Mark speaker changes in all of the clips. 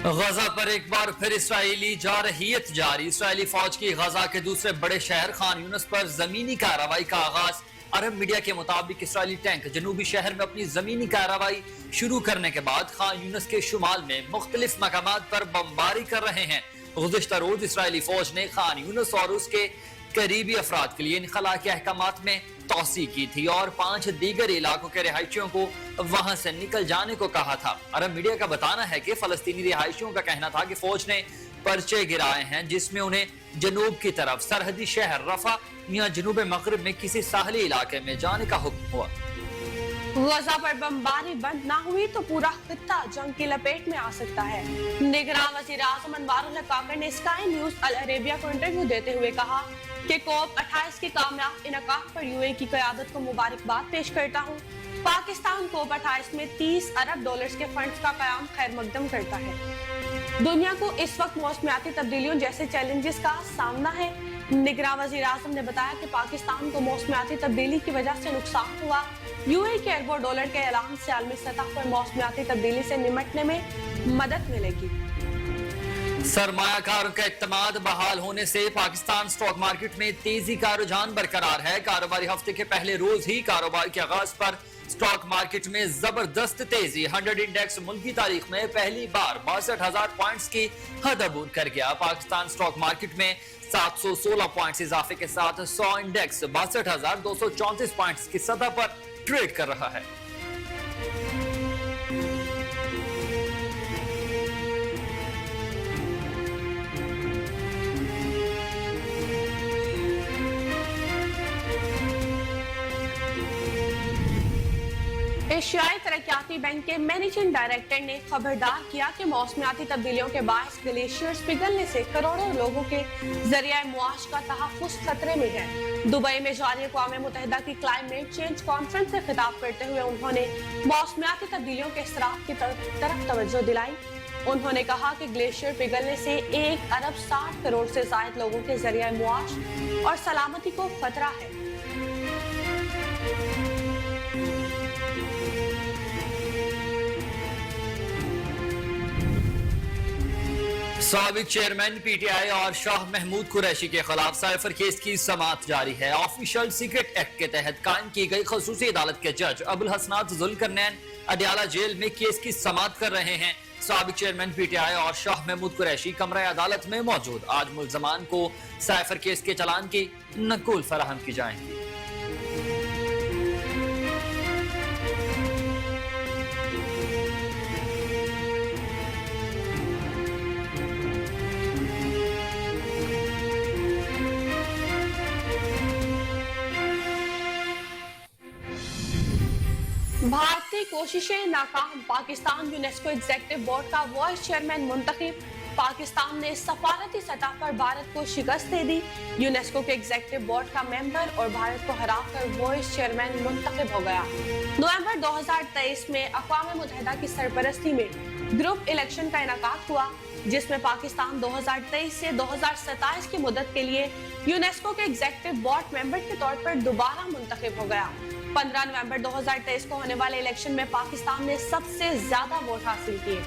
Speaker 1: غزہ پر ایک بار پھر اسرائیلی جارحیت جاری۔ اسرائیلی فوج کی غزہ کے دوسرے بڑے شہر خان یونس پر زمینی کارروائی کا آغاز۔ عرب میڈیا کے مطابق اسرائیلی ٹینک جنوبی شہر میں اپنی زمینی کارروائی شروع کرنے کے بعد خان یونس کے شمال میں مختلف مقامات پر بمباری کر رہے ہیں۔ گزشتہ روز اسرائیلی فوج نے خان یونس اور اس کے قریبی افراد کے لیے انخلا کے احکامات میں توسیع کی تھی اور 5 دیگر علاقوں کے رہائشیوں کو وہاں سے نکل جانے کو کہا تھا۔ عرب میڈیا کا بتانا ہے کہ فلسطینی رہائشیوں کا کہنا تھا کہ فوج نے پرچے گرائے ہیں جس میں انہیں جنوب کی طرف سرحدی شہر رفح یا جنوب مغرب میں کسی ساحلی علاقے میں جانے کا حکم ہوا۔
Speaker 2: غزہ پر بمباری بند نہ ہوئی تو پورا خطہ جنگ کی لپیٹ میں آ سکتا ہے۔ نگراں وزیر اعظم انوار الحق کاکڑ نے اسکائی نیوز العربیہ کو انٹرویو دیتے ہوئے کہا کہ کوپ 28 کے کامیاب انعقاد پر یو اے کی قیادت کو مبارکباد پیش کرتا ہوں۔ پاکستان کوپ 28 میں 30 ارب ڈالرز کے فنڈز کا قیام خیر مقدم کرتا ہے۔ دنیا کو اس وقت موسمیاتی تبدیلیوں جیسے چیلنجز کا سامنا ہے۔ نگراں وزیر اعظم نے بتایا کہ پاکستان کو موسمیاتی تبدیلی کی وجہ سے نقصان ہوا۔ یو اے کے اربوں ڈالر کے اعلان سے عالمی سطح پر موسمیاتی تبدیلی سے نمٹنے میں مدد ملے گی۔
Speaker 1: سرمایہ کاروں کا اعتماد بحال ہونے سے پاکستان سٹاک مارکیٹ میں تیزی کا رجحان برقرار ہے۔ کاروباری ہفتے کے پہلے روز ہی کاروبار کے آغاز پر سٹاک مارکیٹ میں زبردست تیزی۔ 100 انڈیکس ملکی تاریخ میں پہلی بار 62,000 پوائنٹس کی حد عبور کر گیا۔ پاکستان سٹاک مارکیٹ میں 716 پوائنٹس اضافے کے ساتھ 100 انڈیکس 62,234 پوائنٹس کی سطح پر ٹریڈ کر رہا ہے۔
Speaker 2: ایشیائی ترقیاتی بینک کے مینیجنگ ڈائریکٹر نے خبردار کیا کہ موسمیاتی تبدیلیوں کے باعث گلیشیئرز پگھلنے سے کروڑوں لوگوں کے ذریعہ معاش کا تحفظ خطرے میں ہے۔ دبئی میں جاری اقوام متحدہ کی کلائمیٹ چینج کانفرنس سے خطاب کرتے ہوئے انہوں نے موسمیاتی تبدیلیوں کے اثرات کی طرف توجہ دلائی۔ انہوں نے کہا کہ گلیشیئر پگھلنے سے 1 ارب 60 کروڑ سے زائد لوگوں کے ذریعہ معاش اور سلامتی کو خطرہ ہے۔
Speaker 1: سابق چیئرمین پی ٹی آئی اور شاہ محمود قریشی کے خلاف سائفر کیس کی سماعت جاری ہے۔ آفیشل سیکرٹ ایکٹ کے تحت قائم کی گئی خصوصی عدالت کے جج ابوالحسنات ذوالقرنین اڈیالہ جیل میں کیس کی سماعت کر رہے ہیں۔ سابق چیئرمین پی ٹی آئی اور شاہ محمود قریشی کمرہ عدالت میں موجود۔ آج ملزمان کو سائفر کیس کے چلان کی نقول فراہم کی جائیں گی۔
Speaker 2: بھارتی کوششیں ناکام، پاکستان یونیسکو ایگزیکٹو بورڈ کا وائس چیئرمین منتخب۔ پاکستان نے سفارتی سطح پر بھارت کو شکست دے دی۔ یونیسکو کے ایگزیکٹو بورڈ کا ممبر اور بھارت کو ہرا کر وائس چیئرمین منتخب ہو گیا۔ نومبر 2023 میں اقوام متحدہ کی سرپرستی میں گروپ الیکشن کا انعقاد ہوا جس میں پاکستان 2023 سے 2027 کی مدت کے لیے یونیسکو کے ایگزیکٹو بورڈ ممبر کے طور پر دوبارہ منتخب ہو گیا۔ 15 نومبر 2023 کو ہونے والے الیکشن میں پاکستان نے سب سے زیادہ ووٹ حاصل کیے۔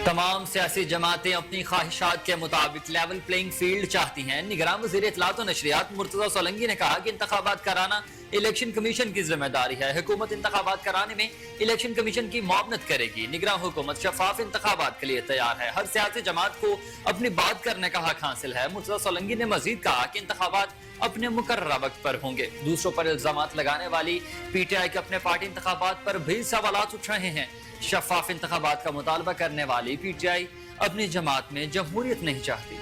Speaker 1: تمام سیاسی جماعتیں اپنی خواہشات کے مطابق لیول پلینگ فیلڈ چاہتی ہیں۔ نگراں وزیر اطلاعات و نشریات مرتضی سولنگی نے کہا کہ انتخابات کرانا الیکشن کمیشن کی ذمہ داری ہے۔ حکومت انتخابات کرانے میں الیکشن کمیشن کی معاونت کرے گی۔ نگراں حکومت شفاف انتخابات کے لیے تیار ہے۔ ہر سیاسی جماعت کو اپنی بات کرنے کا حق حاصل ہے۔ مرتضی سولنگی نے مزید کہا کہ انتخابات اپنے مقررہ وقت پر ہوں گے۔ دوسروں پر الزامات لگانے والی پی ٹی آئی کے اپنے پارٹی انتخابات پر بھی سوالات اٹھ رہے ہیں۔ شفاف انتخابات کا مطالبہ کرنے والی پی ٹی آئی اپنی جماعت میں جمہوریت نہیں چاہتی۔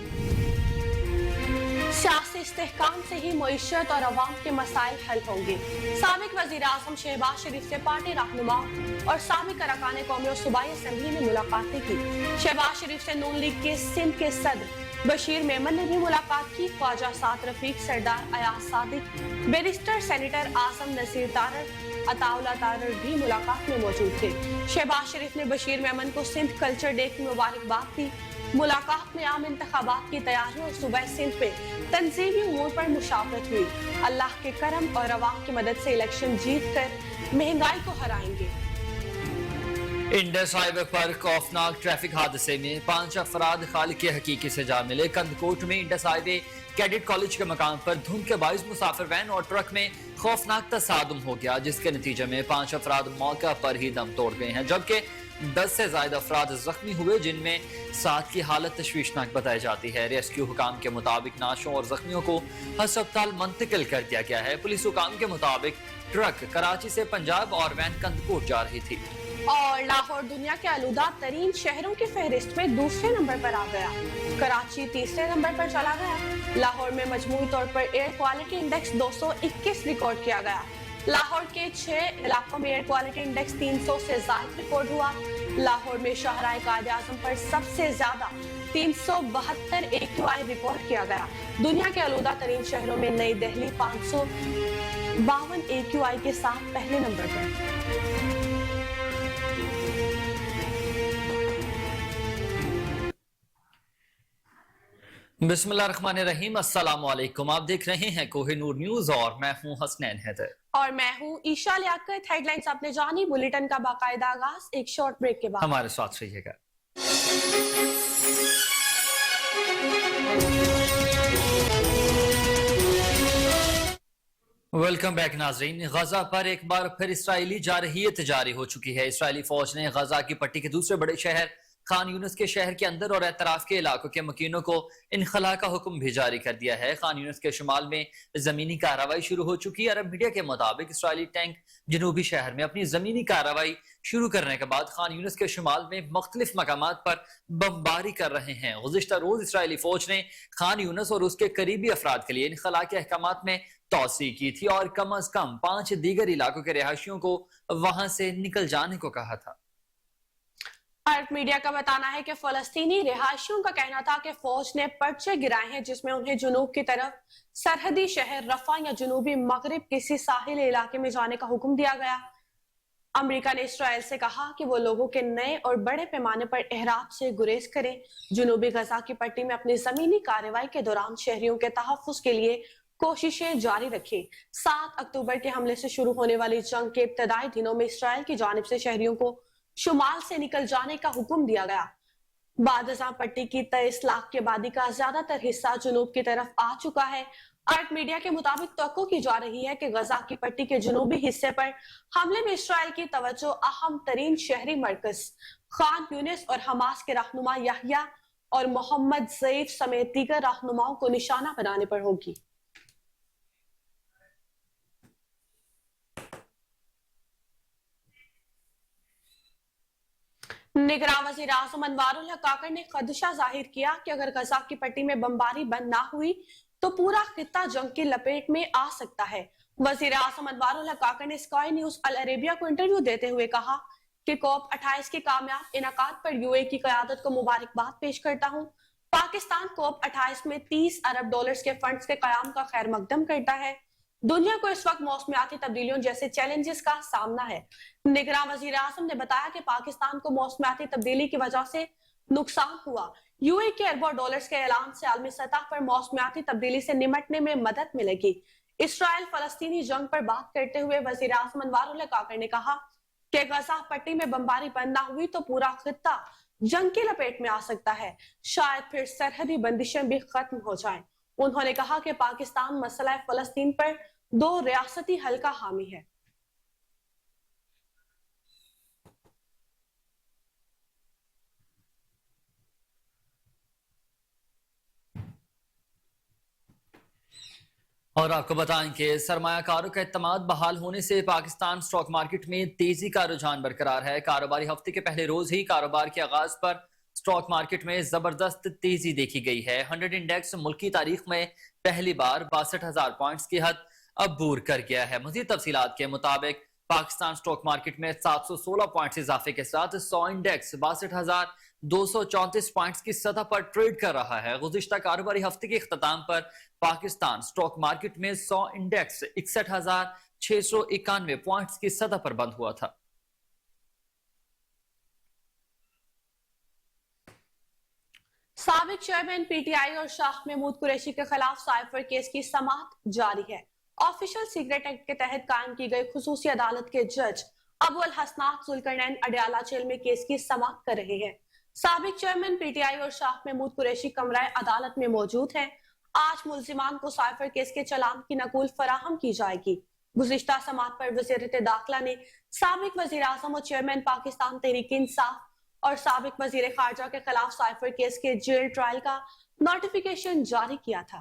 Speaker 2: سیاسی استحکام سے ہی معیشت اور عوام کے مسائل حل ہوں گے۔ سابق وزیر اعظم شہباز شریف سے پارٹی رہنما اور سابق ارکان قومی اور صوبائی اسمبلی نے ملاقاتیں کی۔ شہباز شریف سے نون لیگ کے سندھ کے صدر बशीर मेमन ने भी मुलाकात की। ख्वाजा साद रफीक, सरदार अयाज सादिक, बैरिस्टर सेनेटर आसम नसीर तारड़, अताउल्ला तारड़ भी मुलाकात में मौजूद थे। शहबाज शरीफ ने बशीर मेमन को सिंध कल्चर डे की मुबारकबाद दी। मुलाकात में आम इंतखाबात की तैयारी और सुबह सिंध पे तंजीमी उमूर पर मुशावरत हुई। अल्लाह के करम और अवाम की मदद से इलेक्शन जीत कर महंगाई को हराएंगे।
Speaker 1: इंडस हाईवे पर खौफनाक ट्रैफिक हादसे में 5 अफराद खालिक हकीकी से जा मिले। कंदकोट में इंडस हाईवे कैडेट कॉलेज के मकाम पर धुंध के बाइस मुसाफिर वैन और ट्रक में खौफनाक तसादुम हो गया, जिसके नतीजे में 5 अफराद मौका पर ही दम तोड़ गए हैं, जबकि 10 से ज्यादा अफराद जख्मी हुए, जिनमें 7 की हालत तशवीशनाक बताई जाती है। रेस्क्यू हुकाम के मुताबिक नाशों और जख्मियों को अस्पताल मुंतकिल कर दिया गया है। पुलिस हुकाम के मुताबिक ट्रक कराची से पंजाब और वैन कंदकोट जा रही थी।
Speaker 2: और लाहौर दुनिया के आलूदा तरीन शहरों की फहरिस्त में दूसरे नंबर पर आ गया। कराची तीसरे नंबर पर चला गया। लाहौर में मजमूई तौर पर एयर क्वालिटी इंडेक्स 221 रिकॉर्ड किया गया। लाहौर के 6 इलाकों में एयर क्वालिटी इंडेक्स 300 से ज्यादा रिकॉर्ड हुआ। लाहौर में शाहराए कायद आजम पर सबसे ज्यादा 372 AQI रिकॉर्ड किया गया। दुनिया के आलूदा तरीन शहरों में नई दिल्ली 552 AQI के साथ पहले नंबर पर।
Speaker 1: बिस्मिल्लाहिर्रहमानिर्रहीम, अस्सलाम वालेकुम। आप देख रहे हैं कोहिनूर न्यूज और मैं हूं हसनैन हैदर।
Speaker 2: और मैं हूं ईशा लियाकत। हेडलाइंस आपने जानी, बुलेटिन का बाकायदा आगाज एक शॉर्ट ब्रेक के बाद।
Speaker 1: हमारे साथ रहिएगा। वेलकम बैक नाजरीन। गजा पर एक बार फिर इसराइली जारहियत जारी हो चुकी है। इसराइली फौज ने गजा की पट्टी के दूसरे बड़े शहर खान यूनिस के शहर के अंदर और एतराफ के इलाकों के मकीनों को इनखला का हुक्म भी जारी कर दिया है। खान यूनिस के शुमाल में जमीनी कार्रवाई शुरू हो चुकी है। अरब मीडिया के मुताबिक इसराइली टैंक जनूबी शहर में अपनी जमीनी कार्रवाई शुरू करने के बाद खान यूनिस के शुमाल में मुख्तलिफ मकामात पर बमबारी कर रहे हैं। गुज़िश्ता रोज इसराइली फौज ने खान यूनिस और उसके करीबी अफराद के लिए इनखला के अहकामात में तौसी की थी और कम अज कम 5 दीगर इलाकों के रिहायशियों को वहां से निकल जाने को कहा था।
Speaker 2: अरब मीडिया का बताना है कि फलस्तीनी रिहायशियों का कहना था कि फौज ने पर्चे गिराए हैं, जिसमें उन्हें जुनूब की तरफ सरहदी शहर रफा या जुनूबी मगरिब किसी साहिल इलाके में जाने का हुक्म दिया गया। अमेरिका ने इसराइल से कहा कि वो लोगों के नए और बड़े पैमाने पर एहराब से गुरेज करें। जुनूबी गजा की पट्टी में अपनी जमीनी कार्रवाई के दौरान शहरियों के तहफ्फुज के लिए कोशिशें जारी रखें। 7 अक्टूबर के हमले से शुरू होने वाली जंग के इब्तदाई दिनों में इसराइल की जानिब से शहरियों को शुमाल से निकल जाने का हुक्म दिया गया। बादशाह पट्टी की 23 लाख की आबादी का ज्यादातर हिस्सा जुनूब की तरफ आ चुका है। अरब मीडिया के मुताबिक तवक्को की जा रही है कि गजा की पट्टी के जुनूबी हिस्से पर हमले में इसराइल की तवज्जो अहम तरीन शहरी मरकज खान यूनिस और हमास के रहनुमा याहिया और मोहम्मद ज़ईफ समेत दीगर रहनुमाओं को निशाना बनाने पर होगी। निगरान वज़ीर आज़म अनवारुल हक काकड़ ने खदशा जाहिर किया कि अगर गजा की पट्टी में बमबारी बंद ना हुई तो पूरा खित्ता जंग की लपेट में आ सकता है। वज़ीर आज़म अनवारुल हक काकड़ ने स्काई न्यूज अल अरेबिया को इंटरव्यू देते हुए कहा कि COP28 के कामयाब इनाकात पर UAE की क़यादत को मुबारकबाद पेश करता हूँ। पाकिस्तान COP28 में $30 अरब के फंड्स के कयाम का खैर मकदम करता है। दुनिया को इस वक्त मौसमियाती तब्दीलियों जैसे चैलेंजेस का सामना है। निगरान वज़ीर आज़म ने बताया कि पाकिस्तान को मौसमियाती तब्दीली की वजह से नुकसान हुआ। UAE के अरबों डॉलर्स के ऐलान से आलमी सतह पर मौसमियाती तब्दीली से निमटने में मदद मिलेगी। इसराइल फलस्तीनी जंग पर बात करते हुए वज़ीर आज़म अनवारुल हक काकड़ ने कहा कि गजा पट्टी में बमबारी बंद ना हुई तो पूरा खित्ता जंग की लपेट में आ सकता है। शायद फिर सरहदी बंदिशें भी खत्म हो जाएं। उन्होंने कहा कि पाकिस्तान मसला फलस्तीन पर 2 रियासती हल का हामी है।
Speaker 1: और आपको बताएं कि सरमायाकारों का एतमाद बहाल होने से पाकिस्तान स्टॉक मार्केट में तेजी का रुझान बरकरार है। कारोबारी हफ्ते के पहले रोज ही कारोबार के आगाज पर स्टॉक मार्केट में जबरदस्त तेजी देखी गई है। 100 इंडेक्स मुल्की तारीख में पहली बार 62,000 पॉइंट्स की हद अबूर कर गया है। मजीद तफसीलात के मुताबिक पाकिस्तान स्टॉक मार्केट में 716 पॉइंट्स इजाफे के साथ 100 इंडेक्स 62,000 234 पॉइंट्स की सतह पर ट्रेड कर रहा है। गुज़िश्ता कारोबारी हफ्ते के इख्तिताम पर पाकिस्तान स्टॉक मार्केट में 100 इंडेक्स 61,691 पॉइंट्स की सतह पर बंद हुआ था।
Speaker 2: साबिक चेयरमैन पीटीआई और शाह महमूद कुरैशी के खिलाफ साइफर केस की समाअत जारी है। ऑफिशियल सीक्रेट एक्ट के तहत कायम की गई खुसूसी अदालत के जज अबू अल हसनात जुल्करनैन अडयाला जेल में केस की समाअत कर रहे हैं। साबिक चेयरमैन पीटीआई और शाह महमूद कुरैशी कमराए अदालत में मौजूद हैं। आज मुल्जिमान को साइफर केस के चलान की नकूल फराहम की जाएगी। गुज़िश्ता समाअत पर वज़ीरत दाखिला ने साबिक वज़ीर आज़म और चेयरमैन पाकिस्तान तहरीक इंसाफ और साबिक वज़ीर खारजा के खिलाफ साइफर केस के जेल ट्रायल का नोटिफिकेशन जारी किया था।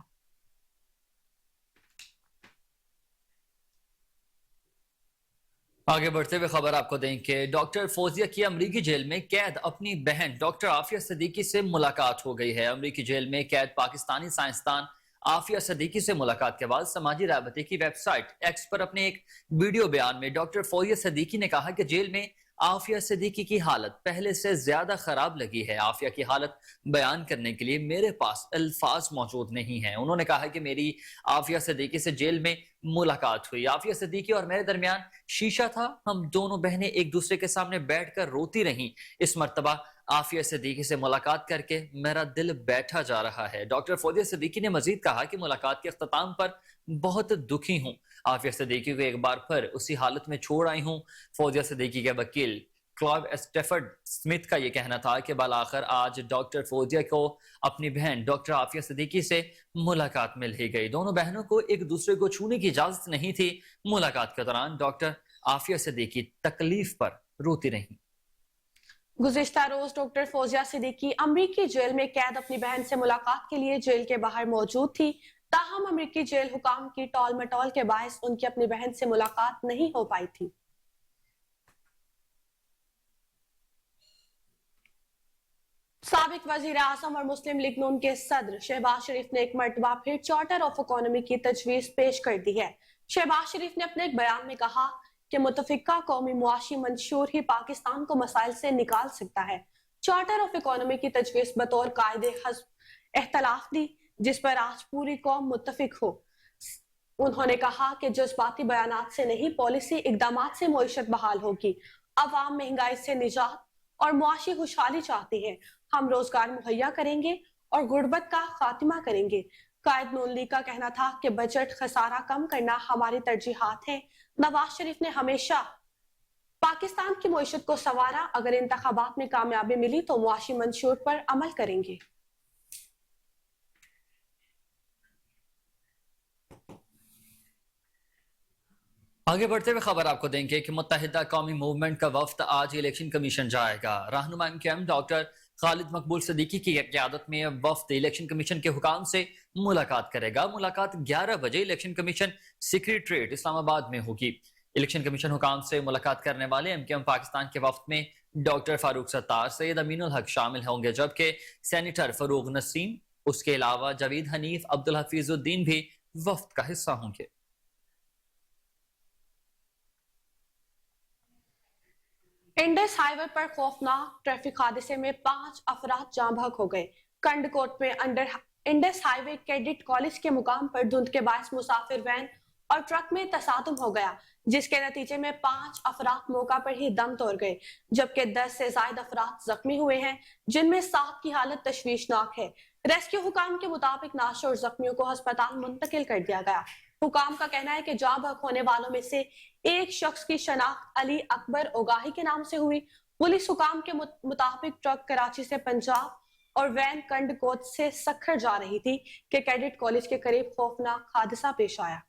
Speaker 1: आगे बढ़ते हुए खबर आपको दें कि डॉक्टर फौजिया की अमरीकी जेल में कैद अपनी बहन डॉक्टर आफिया सिद्दीकी से मुलाकात हो गई है। अमरीकी जेल में कैद पाकिस्तानी साइंसदान आफिया सिद्दीकी से मुलाकात के बाद समाजी राबते की वेबसाइट एक्स पर अपने एक वीडियो बयान में डॉक्टर फौजिया सिद्दीकी ने कहा कि जेल में आफिया सिद्दीकी की हालत पहले से ज्यादा खराब लगी है। आफिया की हालत बयान करने के लिए मेरे पास अल्फाज मौजूद नहीं हैं। उन्होंने कहा कि मेरी आफिया सिद्दीकी से जेल में मुलाकात हुई। आफिया सिद्दीकी और मेरे दरमियान शीशा था, हम दोनों बहनें एक दूसरे के सामने बैठकर रोती रहीं। इस मर्तबा आफिया सिद्दीकी से मुलाकात करके मेरा दिल बैठा जा रहा है। डॉक्टर फौजिया सिद्दीकी ने मजीद कहा कि मुलाकात के अख्ताम पर बहुत दुखी हूँ। आफिया सिद्दीकी को एक बार फिर उसी हालत में छोड़ आई हूँ। फौजिया सिद्दीकी के वकील क्लाइव स्टेफर्ड स्मिथ का यह कहना था कि बालाखिर आज डॉक्टर फौजिया को अपनी बहन डॉक्टर आफिया सिद्दीकी से मुलाकात मिल ही गई। दोनों बहनों को एक दूसरे को छूने की इजाजत नहीं थी। मुलाकात के दौरान डॉक्टर आफिया सिद्दीकी तकलीफ पर रोती रहीं।
Speaker 2: गुज़िश्ता रोज डॉक्टर फौजिया सिद्दीकी अमरीकी जेल में कैद अपनी बहन से मुलाकात के लिए जेल के बाहर मौजूद थी। ताहम अमरीकी जेल हुकाम की टॉल मटोल के बायस उनकी अपनी बहन से मुलाकात नहीं हो पाई थी। साबिक वजीर आज़म और मुस्लिम लीग नून के सदर शहबाज शरीफ ने एक मरतबा फिर चार्टर ऑफ इकोनॉमी की तजवीज पेश कर दी है। शहबाज शरीफ ने अपने एक बयान में कहा कि मुतफिका कौमी मुआशी मंशूर ही पाकिस्तान को मसाइल से निकाल सकता है। चार्टर ऑफ इकोनॉमी की तजवीज बतौर कायदे हस्ब एख्तलाफ दी जिस पर आज पूरी कौम मुत्तफिक हो। उन्होंने कहा कि जज्बाती बयानात से नहीं पॉलिसी इकदामात से मईशत बहाल होगी। अवाम महंगाई से निजात और मुआशी खुशहाली चाहती है। हम रोजगार मुहैया करेंगे और गुर्बत का खात्मा करेंगे। कायद नून लीग का कहना था कि बजट खसारा कम करना हमारी तरजीहात है। नवाज शरीफ ने हमेशा पाकिस्तान की मईशत को संवारा। अगर इंतखाबात में कामयाबी मिली तो मुआशी मंशूर पर अमल करेंगे।
Speaker 1: आगे बढ़ते हुए खबर आपको देंगे कि मुत्तहिदा कौमी मूवमेंट का वफ्द आज इलेक्शन कमीशन जाएगा। रहनुमा एमकेएम डॉक्टर खालिद मकबूल सिद्दीकी की क़यादत में वफ्द इलेक्शन कमीशन के हुकाम से मुलाकात करेगा। मुलाकात 11 बजे इलेक्शन कमीशन सेक्रेटरीट इस्लामाबाद में होगी। इलेक्शन कमीशन हुकाम से मुलाकात करने वाले एमकेएम पाकिस्तान के वफ्द में डॉक्टर फारूक सत्तार, सैयद अमीनुल हक शामिल होंगे, जबकि सेनेटर फरूग नसीम, उसके अलावा जावेद हनीफ, अब्दुल हफीजुद्दीन भी वफ्द का हिस्सा होंगे।
Speaker 2: इंडस हाईवे पर खौफनाक ट्रैफिक हादसे में 5 अफराद जाँ बहक हो गए। कंडकोट में under Indus highway cadet college के मुकाम पर धुंध के बायस मुसाफिर वैन और ट्रक में तसादुम हो गया, जिसके नतीजे में 5 अफराद मौका पर ही दम तोड़ गए, जबकि 10 से ज्यादा अफराद जख्मी हुए हैं, जिनमें 7 की हालत तशवीशनाक है। रेस्क्यू हुकाम के मुताबिक नाशे और जख्मियों को अस्पताल मुंतकिल कर दिया गया। हुकाम का कहना है कि जाँ बहक होने वालों में से एक शख्स की शनाख्त अली अकबर ओगाही के नाम से हुई। पुलिस हुकाम के मुताबिक ट्रक कराची से पंजाब और वैन कंडकोट से सखर जा रही थी कि कैडेट कॉलेज के करीब खौफनाक हादसा पेश आया।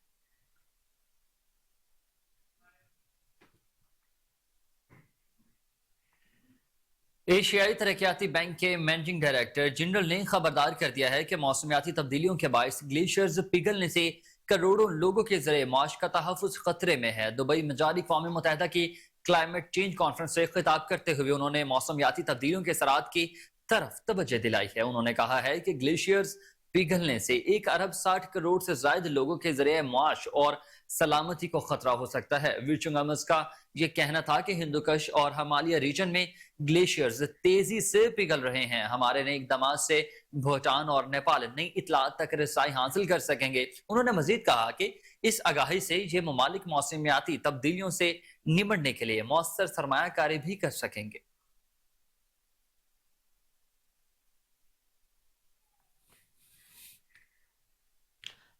Speaker 1: एशियाई तरक्याती बैंक के मैनेजिंग डायरेक्टर जनरल ने खबरदार कर दिया है कि मौसमियाती तब्दीलियों के बायस ग्लेशियर्स पिघलने से करोड़ों लोगों के जरिए माश का तहफ़्फ़ुज़ खतरे में है। दुबई में जारी क़ौमी मुत्तहिदा की क्लाइमेट चेंज कॉन्फ्रेंस से खिताब करते हुए उन्होंने मौसमियाती तब्दीलियों के असरात की तरफ तवज्जो दिलाई है। उन्होंने कहा है कि ग्लेशियर्स पिघलने से 1 अरब 60 करोड़ से ज्यादा लोगों के जरिए मुआश और सलामती को खतरा हो सकता है। विचुंगमस का ये कहना था कि हिंदुकुश और हिमालय रीजन में ग्लेशियर्स तेजी से पिघल रहे हैं। हमारे नए इकदाम से भूटान और नेपाल नई इतलात तक रसाई हासिल कर सकेंगे। उन्होंने मजीद कहा कि इस आगाही से ये ममालिक मौसमियाती तब्दीलियों से निपटने के लिए मौसर सरमायाकारी भी कर सकेंगे।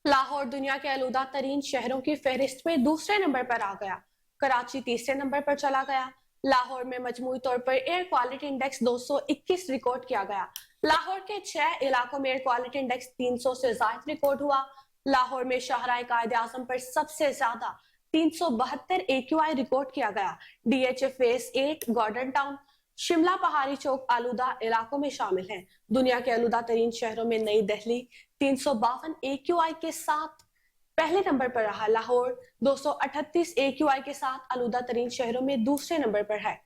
Speaker 2: लाहौर दुनिया के आलूदा तरीन शहरों की फहरिस्त में दूसरे नंबर पर आ गया। कराची तीसरे नंबर पर चला गया। लाहौर में मजमूई तौर पर एयर क्वालिटी इंडेक्स 221 रिकॉर्ड किया गया। लाहौर के 6 इलाकों में एयर क्वालिटी इंडेक्स 300 से ज्यादा रिकॉर्ड हुआ। लाहौर में शाहराए कायद आजम पर सबसे ज्यादा 372 AQI रिकॉर्ड किया गया। DHA phase 8 Garden Town, Shimla, Pahari Chowk आलूदा इलाकों में शामिल हैं। दुनिया के आलूदा तरीन शहरों में नई दिल्ली 352 AQI के साथ पहले नंबर पर रहा। लाहौर 238 AQI के साथ आलूदा तरीन शहरों में दूसरे नंबर पर है।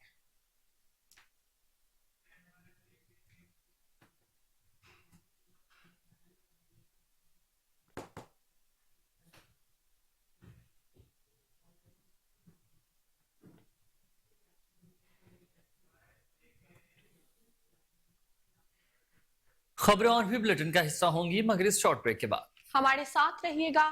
Speaker 1: खबरें और भी बुलेटिन का हिस्सा होंगी मगर इस शॉर्ट ब्रेक के बाद।
Speaker 2: हमारे साथ रहिएगा।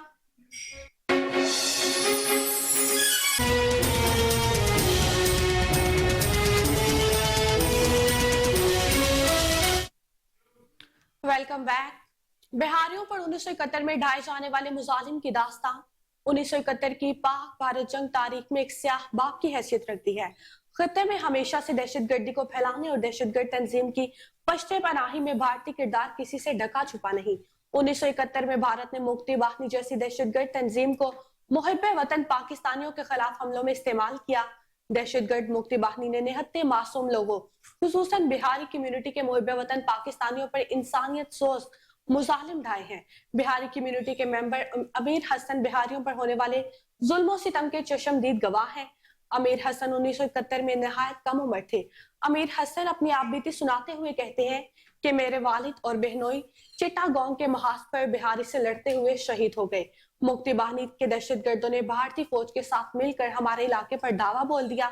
Speaker 2: Welcome back. बिहारियों पर 1971 में ढाए जाने वाले मुजालिम की दास्तान 1971 की पाक भारत जंग तारीख में एक स्याह बाब की हैसियत रखती है। खत्ते में हमेशा से दहशतगर्दी को फैलाने और दहशतगर्द तंजीम की पश्ते पनाही में भारतीय किरदार किसी से ढका छुपा नहीं। 1971 में भारत ने मुक्ति वाहिनी जैसी दहशतगर्द तंजीम को मुहिब्बे वतन पाकिस्तानियों के खिलाफ हमलों में इस्तेमाल किया। दहशतगर्द मुक्ति वाहिनी ने निहत्ते मासूम लोगों, खुसूसन बिहारी कम्युनिटी के मुहिब्बे वतन पाकिस्तानियों पर इंसानियत सोच मुजालिम ढाए हैं। बिहारी कम्युनिटी के मेंबर अमीर हसन बिहारियों पर होने वाले जुल्म सितम के चश्मदीद गवाह हैं। अमीर हसन 1971 में नहायत कम उम्र थे। अमीर हसन अपनी आपबीती सुनाते हुए कहते हैं कि मेरे वालिद और बहनोई चिट्टागोंग के महाज पर बिहारी से लड़ते हुए शहीद हो गए। मुक्ति वाहिनी के दहशतगर्दों ने भारतीय फौज के साथ मिलकर हमारे इलाके पर दावा बोल दिया।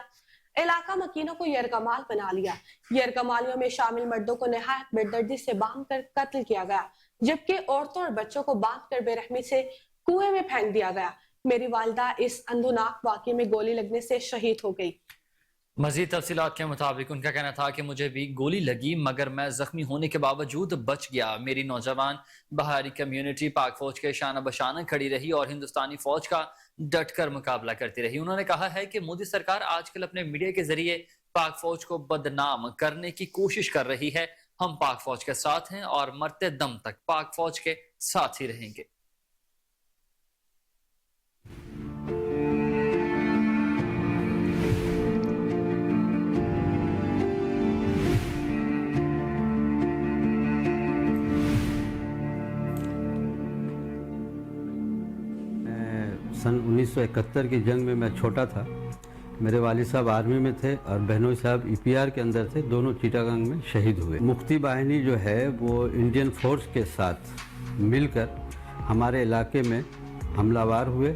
Speaker 2: इलाका मकीनों को यरगमाल बना लिया। यरगमालियों में शामिल मर्दों को नहायत बेदर्दी से बांध कर कत्ल किया गया, जबकि औरतों और बच्चों को बांध कर बेरहमी से कुएं में फेंक दिया गया। मेरी वालिदा इस अंधुनाक वाक़े में गोली लगने से शहीद हो गई।
Speaker 1: मजीद तफसीलात के मुताबिक उनका कहना था कि मुझे भी गोली लगी मगर मैं जख्मी होने के बावजूद बच गया। मेरी नौजवान बहारी कम्युनिटी पाक फौज के शाना बशाना खड़ी रही और हिंदुस्तानी फौज का डटकर मुकाबला करती रही। उन्होंने कहा है कि मोदी सरकार आजकल अपने मीडिया के जरिए पाक फौज को बदनाम करने की कोशिश कर रही है। हम पाक फौज के साथ हैं और मरते दम तक पाक फौज के साथ ही रहेंगे।
Speaker 3: सन 1971 की जंग में मैं छोटा था। मेरे वालिद साहब आर्मी में थे और बहनोई साहब EPR के अंदर थे। दोनों चिटागांग में शहीद हुए। मुक्ति वाहिनी जो है वो इंडियन फोर्स के साथ मिलकर हमारे इलाके में हमलावर हुए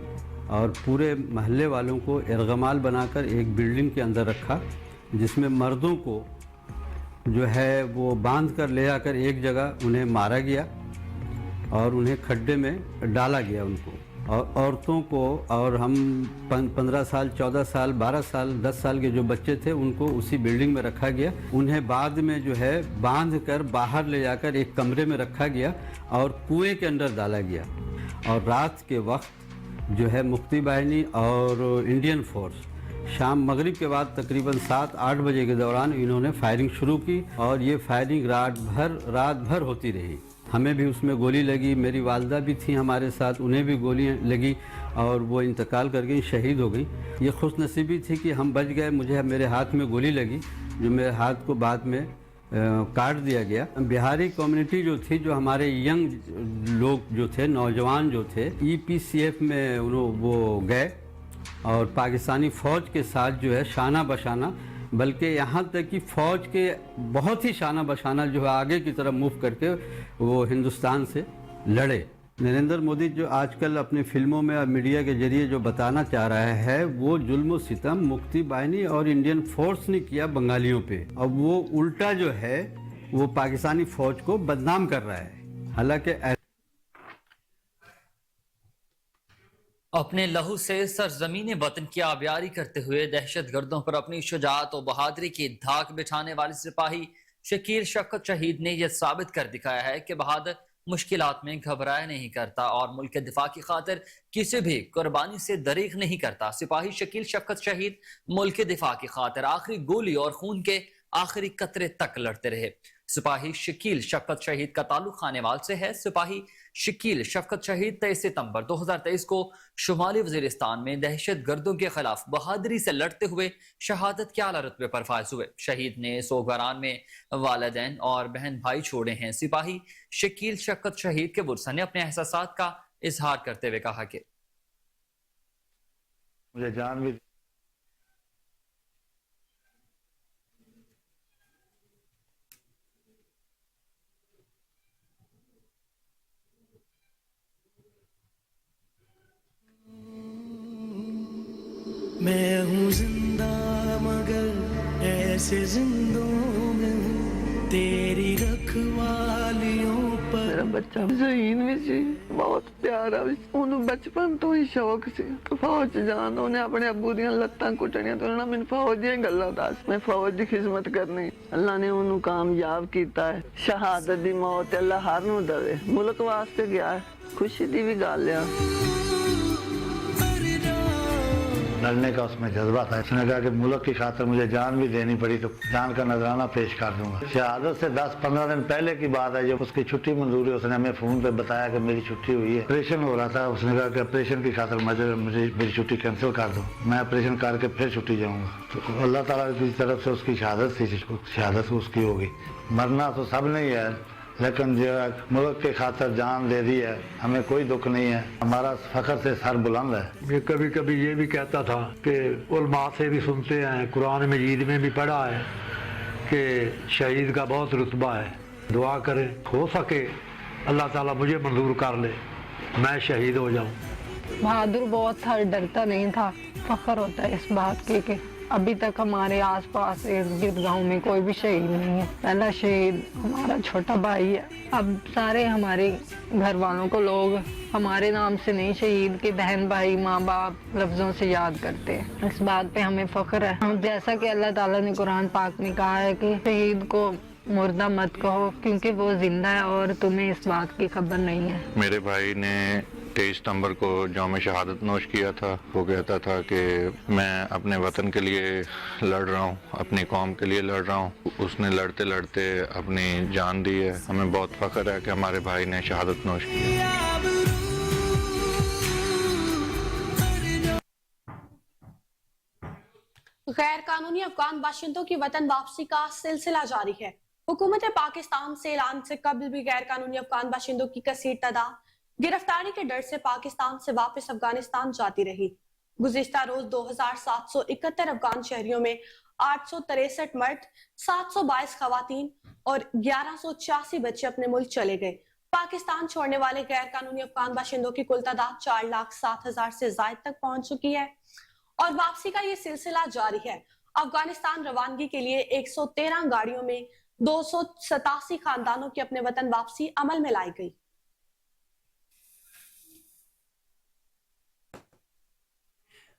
Speaker 3: और पूरे महल्ले वालों को इरगमाल बनाकर एक बिल्डिंग के अंदर रखा, जिसमें मर्दों को जो है वो बांध कर ले जाकर एक जगह उन्हें मारा गया और उन्हें खड्डे में डाला गया उनको। और औरतों को और हम 15 साल, 14 साल, 12 साल, 10 साल के जो बच्चे थे उनको उसी बिल्डिंग में रखा गया। उन्हें बाद में जो है बांध कर बाहर ले जाकर एक कमरे में रखा गया और कुएं के अंदर डाला गया। और रात के वक्त जो है मुक्ति वाहिनी और इंडियन फोर्स शाम मगरिब के बाद तकरीबन 7-8 बजे के दौरान इन्होंने फायरिंग शुरू की और ये फायरिंग रात भर होती रही। हमें भी उसमें गोली लगी। मेरी वालदा भी थी हमारे साथ, उन्हें भी गोलियां लगी और वो इंतकाल कर गई, शहीद हो गई। ये खुशनसीबी थी कि हम बच गए। मेरे हाथ में गोली लगी जो मेरे हाथ को बाद में काट दिया गया। बिहारी कम्युनिटी जो थी, जो हमारे यंग लोग जो थे, नौजवान जो थे, EPCF में वो गए और पाकिस्तानी फ़ौज के साथ जो है शाना बशाना, बल्कि यहाँ तक कि फ़ौज के बहुत ही शाना बशाना जो है आगे की तरफ मूव करके वो हिंदुस्तान से लड़े। नरेंद्र मोदी जो आजकल अपनी फिल्मों में और मीडिया के जरिए जो बताना चाह रहा है वो जुल्म सितम मुक्ति बाहिनी और इंडियन फोर्स ने किया बंगालियों पे, अब वो उल्टा जो है वो पाकिस्तानी फौज को बदनाम कर रहा है। हालांकि
Speaker 1: अपने लहू से सरजमीन वतन की आबियारी करते हुए दहशत गर्दों पर अपनी शुजाअत और बहादुरी की धाक बिठाने वाले सिपाही शकील शफकत शहीद ने यह साबित कर दिखाया है कि बहादुर मुश्किलात में घबराया नहीं करता और मुल्क के दिफा की खातिर किसी भी कुर्बानी से दरीग नहीं करता। सिपाही शकील शफकत शहीद मुल्क के दिफा की खातिर आखिरी गोली और खून के आखिरी कतरे तक लड़ते रहे। सिपाही शकील शफकत शहीद का ताल्लुक खानेवाल से है। सिपाही शकील शफकत शहीद 23 सितंबर 2023 को शुमाली वजीरिस्तान में दहशत गर्दों के खिलाफ बहादुरी से लड़ते हुए शहादत के आला रुतबे पर फायज हुए। शहीद ने सोगवारान में वालिदैन और बहन भाई छोड़े हैं। सिपाही शकील शफकत शहीद के बुरसा ने अपने एहसासात का इजहार करते हुए कहा कि
Speaker 4: मुझे जान भी
Speaker 5: मैं हूँ जिंदा मगर ऐसे जिंदों में हूँ तेरी रखवालियों पर।
Speaker 6: मेरा बच्चा ज़हीन भी सी बहुत प्यारा भी ਉਹਨੂੰ ਬਚਪਨ ਤੋਂ ਹੀ ਸ਼ੌਕ ਸੀ ਫੌਜ ਜਾਣ। ਉਹਨੇ ਆਪਣੇ ਅੱਬੂ ਦੀਆਂ ਲੱਤਾਂ ਕੁੱਟਣੀਆਂ ਤੇ ਉਹਨਾਂ ਮੈਨੂੰ ਫੌਜ ਦੀਆਂ ਗੱਲਾਂ ਦੱਸ ਮੈਂ ਫੌਜ ਦੀ ਖਿਦਮਤ ਕਰਨੀ। ਅੱਲਾ ਨੇ ਉਹਨੂੰ ਕਾਮਯਾਬ ਕੀਤਾ ਹੈ। ਸ਼ਹਾਦਤ ਦੀ ਮੌਤ ਅੱਲਾ ਹਰ ਨੂੰ ਦੇਵੇ। ਮੁਲਕ ਵਾਸਤੇ ਗਿਆ ਹੈ, ਖੁਸ਼ੀ ਦੀ ਵੀ ਗੱਲ ਆ।
Speaker 4: लड़ने का उसमें जज्बा था। उसने कहा कि मुल्क की खातिर मुझे जान भी देनी पड़ी तो जान का नजराना पेश कर दूंगा। शहादत से 10-15 दिन पहले की बात है जब उसकी छुट्टी मंजूर हुई। उसने हमें फोन पे बताया कि मेरी छुट्टी हुई है, ऑपरेशन हो रहा था। उसने कहा कि ऑपरेशन की खातिर मुझे मेरी छुट्टी कैंसिल कर दो, मैं ऑपरेशन करके फिर छुट्टी जाऊंगा। तो अल्लाह ताला की तरफ से उसकी शहादत थी, शहादत उसकी होगी। मरना तो सब नहीं है लेकिन जो मुल्क के खातिर जान दे दी है हमें कोई दुख नहीं है। हमारा फख्र से सर बुलंद है।
Speaker 7: ये कभी कभी ये भी कहता था कि उलमा से भी सुनते हैं, कुरान मजीद में भी पढ़ा है कि शहीद का बहुत रुतबा है। दुआ करें हो सके अल्लाह ताला मुझे मंजूर कर ले, मैं शहीद हो जाऊं।
Speaker 6: बहादुर बहुत था, डरता नहीं था। फख्र होता है इस बात की कि अभी तक हमारे आसपास इर्द गिर्द गाँव में कोई भी शहीद नहीं है। पहला शहीद हमारा छोटा भाई है। अब सारे हमारे घर वालों को लोग हमारे नाम से नहीं, शहीद के बहन भाई माँ बाप लफ्जों से याद करते हैं। इस बात पे हमें फख्र है। हम जैसा कि अल्लाह ताला ने कुरान पाक में कहा है कि शहीद को मुर्दा मत कहो क्योंकि वो जिंदा है और तुम्हें इस बात की खबर नहीं है।
Speaker 8: मेरे भाई ने 23 सितंबर को जौम शहादत नोश किया था। वो कहता था कि मैं अपने वतन के लिए लड़ रहा हूँ, अपनी कौम के लिए लड़ रहा हूँ। उसने लड़ते लड़ते अपनी जान दी है। हमें बहुत फख्र है कि हमारे भाई ने शहादत नोश किया।
Speaker 2: गैर कानूनी अफगान बाशिंदों की वतन वापसी का सिलसिला जारी है। हुकूमत पाकिस्तान से ऐलान से कबल भी गैर कानूनी अफगान बाशिंदों की कसीर तादाद गिरफ्तारी के डर से पाकिस्तान से वापस अफगानिस्तान जाती रही। गुज़िश्ता रोज 2771 अफगान शहरियों में 863 मर्द, 722 खवातीन और 1186 बच्चे अपने मुल्क चले गए। पाकिस्तान छोड़ने वाले गैर कानूनी अफगान बाशिंदों की कुल तादाद 4,07,000 से जायद तक पहुंच चुकी है और वापसी का ये सिलसिला जारी है। अफगानिस्तान रवानगी के लिए 113 गाड़ियों में 287 खानदानों की अपने वतन वापसी अमल में लाई गई।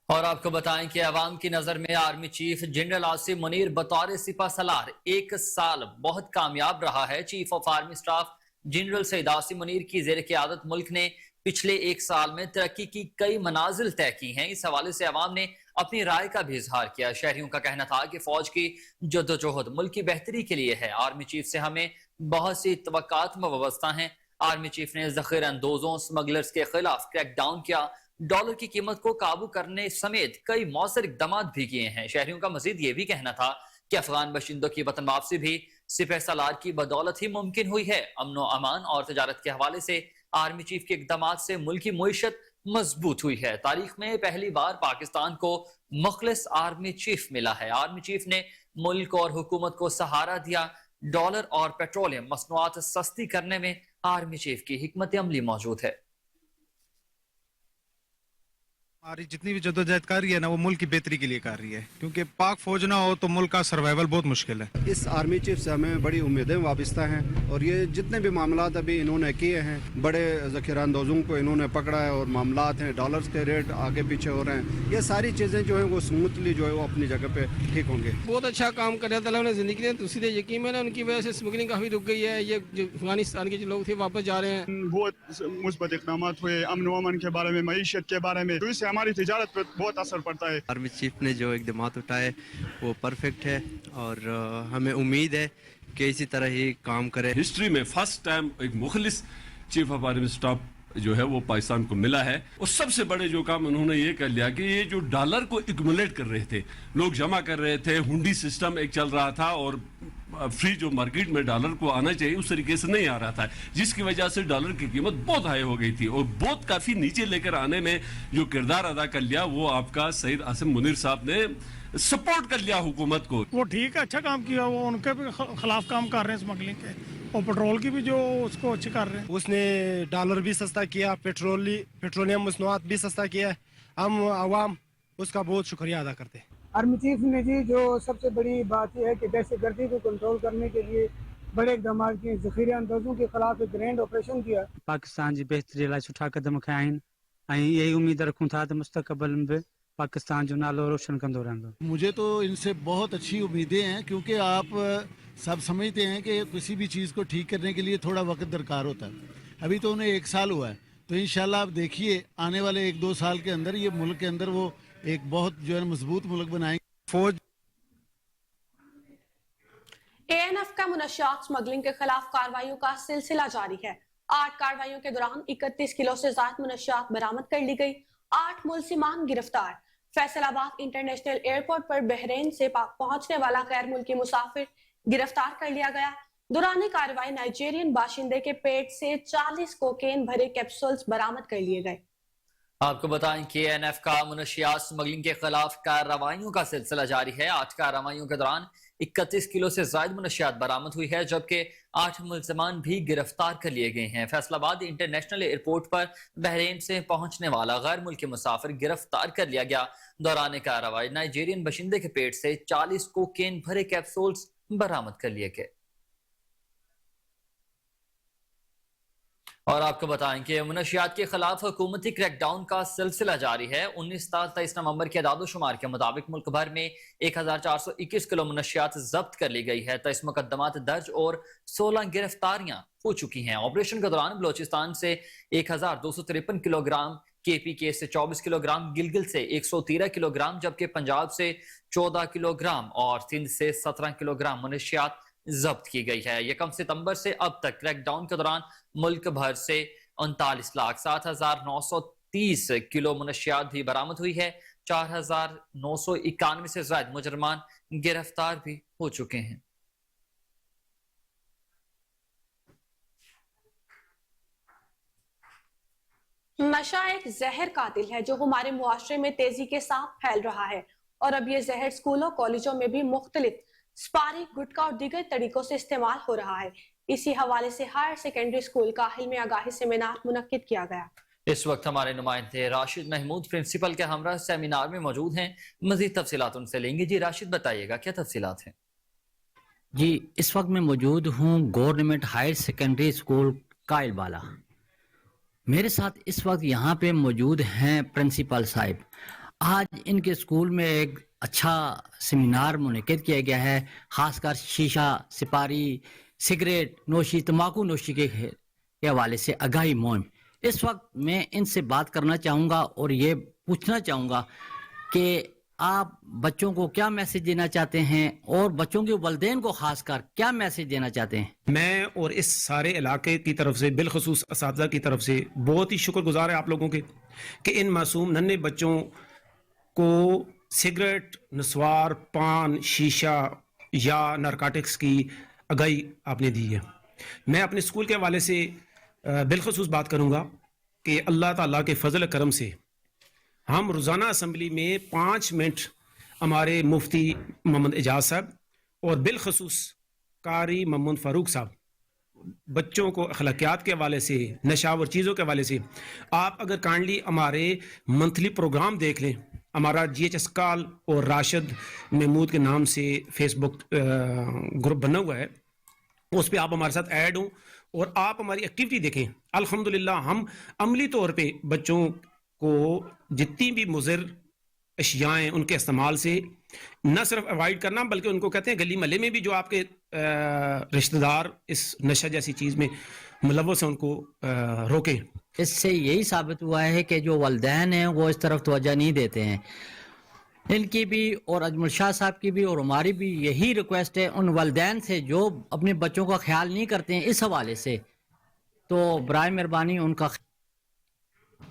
Speaker 1: और आपको बताएं कि अवाम की नजर में army chief general Asim Munir बतौर सिपा सलार 1 साल बहुत कामयाब रहा है। Chief of army staff general Saeed Asim Munir की जेर क़यादत मुल्क ने पिछले 1 साल में तरक्की की कई मनाजिल तय की हैं। इस हवाले से अवाम ने अपनी राय का भी इजहार किया। शहरियों का कहना था कि फौज की जद्दोजहद मुल्क की बेहतरी के लिए है। आर्मी चीफ से हमें बहुत सी तवक्कात वाबस्ता हैं। आर्मी चीफ ने ज़ख़ीरा अंदोजों स्मगलर्स के खिलाफ क्रैक डाउन किया, डॉलर की कीमत को काबू करने समेत कई मौसर इक़दाम भी किए हैं। शहरियों का मजीद ये भी कहना था कि अफगान बशिंदों की वतन वापसी भी सिपह सलार की बदौलत ही मुमकिन हुई है। अमन अमान और तजारत के हवाले से आर्मी चीफ के इक़दाम से मुल्क की मुईशत मजबूत हुई है। तारीख में पहली बार पाकिस्तान को मुखलिस आर्मी चीफ मिला है। आर्मी चीफ ने मुल्क और हुकूमत को सहारा दिया। डॉलर और पेट्रोलियम मसनूआत सस्ती करने में आर्मी चीफ की हिकमत अमली मौजूद है।
Speaker 9: हमारी जितनी भी जद्दोजहद कर रही है ना, वो मुल्क की बेहतरी के लिए कर रही है, क्योंकि पाक फौज ना हो तो मुल्क का सर्वाइवल बहुत मुश्किल है।
Speaker 10: इस आर्मी चीफ से हमें बड़ी उम्मीदें वाबस्ता हैं और ये जितने भी मामलात अभी इन्होंने किए हैं, बड़े ज़ख़ीरा अंदाज़ों को इन्होंने पकड़ा है और मामलात हैं, डॉलर्स के रेट आगे पीछे हो रहे हैं, ये सारी चीज़ें जो हैं वो स्मूथली जो है वो अपनी जगह पे ठीक होंगे।
Speaker 11: बहुत अच्छा काम कर रहा था ज़िंदगी ने, दूसरी यकीन है ना, उनकी वजह से स्मगलिंग काफ़ी रुक गई है। ये जो अफगानिस्तान के जो लोग थे वापस जा रहे हैं।
Speaker 12: बहुत मुस्बत इक़दाम हुए अमन व अमन के बारे में, मईशत के बारे में, तो इससे हमारी तिजारत पर बहुत असर पड़ता है।
Speaker 13: आर्मी चीफ ने जो इक़दाम उठाए वो परफेक्ट है और हमें उम्मीद है कि इसी तरह ही काम करे।
Speaker 14: हिस्ट्री में फर्स्ट टाइम एक मुखलिस चीफ ऑफ आर्मी स्टाफ जो है वो पाकिस्तान को मिला है। और सबसे बड़े जो काम उन्होंने ये कर लिया कि ये जो डॉलर को एक्यूमुलेट कर रहे थे, लोग जमा कर रहे थे, हुंडी सिस्टम एक चल रहा था और फ्री जो मार्केट में डॉलर को आना चाहिए उस तरीके से नहीं आ रहा था, जिसकी वजह से डॉलर की कीमत बहुत हाई हो गई थी और बहुत काफी नीचे लेकर आने में जो किरदार अदा कर लिया वो आपका सईद आसिम मुनीर साहब ने सपोर्ट कर लिया हुकूमत को।
Speaker 12: वो ठीक है, अच्छा काम किया, वो उनके भी खिलाफ काम कर रहे हैं स्मगलिंग के, और पेट्रोल की भी जो उसको अच्छे कर रहे हैं।
Speaker 9: उसने डॉलर भी सस्ता किया, पेट्रोलियम मसनूआत भी सस्ता किया। हम आवाम उसका बहुत शुक्रिया अदा करते हैं।
Speaker 11: आर्मी चीफ ने जी जो सबसे बड़ी बात यह है कि दहशतगर्दी को कंट्रोल करने के लिए बड़े इक़दाम किए, ज़ख़ीरा अंदाज़ों के खिलाफ एक ग्रैंड ऑपरेशन किया।
Speaker 13: पाकिस्तान जी बेहतरी लाइ सुठा कदम खया आहिनि ऐं यही उम्मीद रखूं था त मुस्तक़बिल में भी पाकिस्तान जो नालो रोशन कंदो रहंदो।
Speaker 10: मुझे तो इनसे बहुत अच्छी उम्मीदें हैं, क्योंकि आप सब समझते हैं कि किसी भी चीज़ को ठीक करने के लिए थोड़ा वक्त दरकार होता है। अभी तो उन्हें 1 साल हुआ है, तो इंशाल्लाह आप देखिए आने वाले 1-2 साल के अंदर ये मुल्क के अंदर वो एक बहुत जो है मजबूत मुल्क बनाएंगे।
Speaker 9: फौज
Speaker 2: एएनएफ का मुनशियात स्मगलिंग के खिलाफ कार्रवाइयों का सिलसिला जारी है। 8 कार्रवाइयों के दौरान 31 किलो से ज्यादा मुनशियात बरामद कर ली गई। 8 मुलजिमान गिरफ्तार। फैसलाबाद इंटरनेशनल एयरपोर्ट पर बहरीन से पाक पहुंचने वाला गैर मुल्की मुसाफिर गिरफ्तार कर लिया गया। दौरान कार्रवाई नाइजीरियन बाशिंदे के पेट से 40 कोकेन भरे कैप्सूल्स बरामद कर लिए गए।
Speaker 1: आपको बताएं कि एएनएफ का मुनशियात स्मगलिंग के खिलाफ कार्रवाइयों का सिलसिला जारी है। 8 कार्रवाइयों के दौरान 31 किलो से ज्यादा मुनशियात बरामद हुई है, जबकि 8 मुलजमान भी गिरफ्तार कर लिए गए हैं। फैसलाबाद इंटरनेशनल एयरपोर्ट पर बहरीन से पहुंचने वाला गैर मुल्की मुसाफिर गिरफ्तार कर लिया गया। दौरान कार्रवाई नाइजीरियन बाशिंदे के पेट से 40 कोकेन भरे कैप्सूल्स बरामद कर लिए गए। और आपको बताएं कि मुनशियात के खिलाफ हुकूमती क्रैकडाउन का सिलसिला जारी है। 19 तारीख 23 नवंबर के आदादोशुमार के मुताबिक मुल्क भर में 1421 किलो मुनशियात जब्त कर ली गई है। 23 मुकदमात दर्ज और 16 गिरफ्तारियां हो चुकी हैं। ऑपरेशन के दौरान बलोचिस्तान से 1253 किलोग्राम, KPK से 24 किलोग्राम, गिलगित से 113 किलोग्राम, जबकि पंजाब से 14 किलोग्राम और सिंध से 17 किलोग्राम मुनशियात जब्त की गई है। 1 सितंबर से अब तक क्रैकडाउन के दौरान मुल्क भर से 39,07,930 किलो मुनशियात भी बरामद हुई है। 4,991 से ज्यादा मुजरमान गिरफ्तार भी हो चुके हैं।
Speaker 2: नशा एक जहर कातिल है जो हमारे मुआशरे में तेजी के साथ फैल रहा है, और अब ये जहर स्कूलों कॉलेजों में भी मुख्तलिफ स्पारी, गुटखा और दीगर तरीकों से इस्तेमाल हो रहा है। इसी हवाले से हायर सेकेंडरी स्कूल काहिल में आगाही सेमिनार मुनक्किद किया गया।
Speaker 1: इस वक्त हमारे नुमाइंदे राशिद महमूद प्रिंसिपल के हमरा सेमिनार में मौजूद हैं। मजीद तफसीलात उनसे लेंगे। जी राशिद, बताइएगा क्या तफसीलात हैं?
Speaker 13: जी, इस वक्त मैं मौजूद हूँ गवर्नमेंट हायर सेकेंडरी स्कूल काइलवाला। मेरे साथ इस वक्त यहाँ पे मौजूद हैं प्रिंसिपल साहिब। आज इनके स्कूल में एक अच्छा सेमिनार मुनक्किद किया गया है, खासकर शीशा, सिपारी, सिगरेट नोशी, तम्बाकू नोशी के हवाले से आगाही मुहिम। इस वक्त मैं इनसे बात करना चाहूँगा और ये पूछना चाहूँगा कि आप बच्चों को क्या मैसेज देना चाहते हैं और बच्चों के वालिदैन को खासकर क्या मैसेज देना चाहते हैं?
Speaker 11: मैं और इस सारे इलाके की तरफ से, बिलखसूस असातिज़ा की तरफ से बहुत ही शुक्रगुजार है आप लोगों के कि इन मासूम नन्हे बच्चों को सिगरेट, नस्वार, पान, शीशा या नारकोटिक्स की आगाही आपने दी है। मैं अपने स्कूल के हवाले से बिलखसूस बात करूँगा कि अल्लाह ताला के फजल करम से हम रोज़ाना असम्बली में 5 मिनट हमारे मुफ्ती मोहम्मद एजाज साहब और बिलखसूस कारी मोहम्मद फारूक साहब, बच्चों को अखलाकियात के हवाले से, नशावर चीज़ों के हवाले से, आप अगर काइंडली हमारे मंथली प्रोग्राम देख लें, हमारा GHS कॉल और राशिद महमूद के नाम से फेसबुक ग्रुप बना हुआ है, उस पर आप हमारे साथ ऐड हों और आप हमारी एक्टिविटी देखें। अल्हम्दुलिल्लाह हम अमली तौर पे बच्चों को जितनी भी मुज़र अशियाएँ उनके इस्तेमाल से न सिर्फ अवॉइड करना, बल्कि उनको कहते हैं गली महल्ले में भी जो आपके रिश्तेदार इस नशा जैसी चीज़ में मुलव्वस हैं उनको रोकें।
Speaker 13: इससे यही साबित हुआ है कि जो वालिदैन हैं वो इस तरफ तवज्जो नहीं देते हैं। इनकी भी और अजमल शाह साहब की भी और हमारी भी यही रिक्वेस्ट है उन वालिदैन से जो अपने बच्चों का ख्याल नहीं करते हैं इस हवाले से, तो बराए मेहरबानी उनका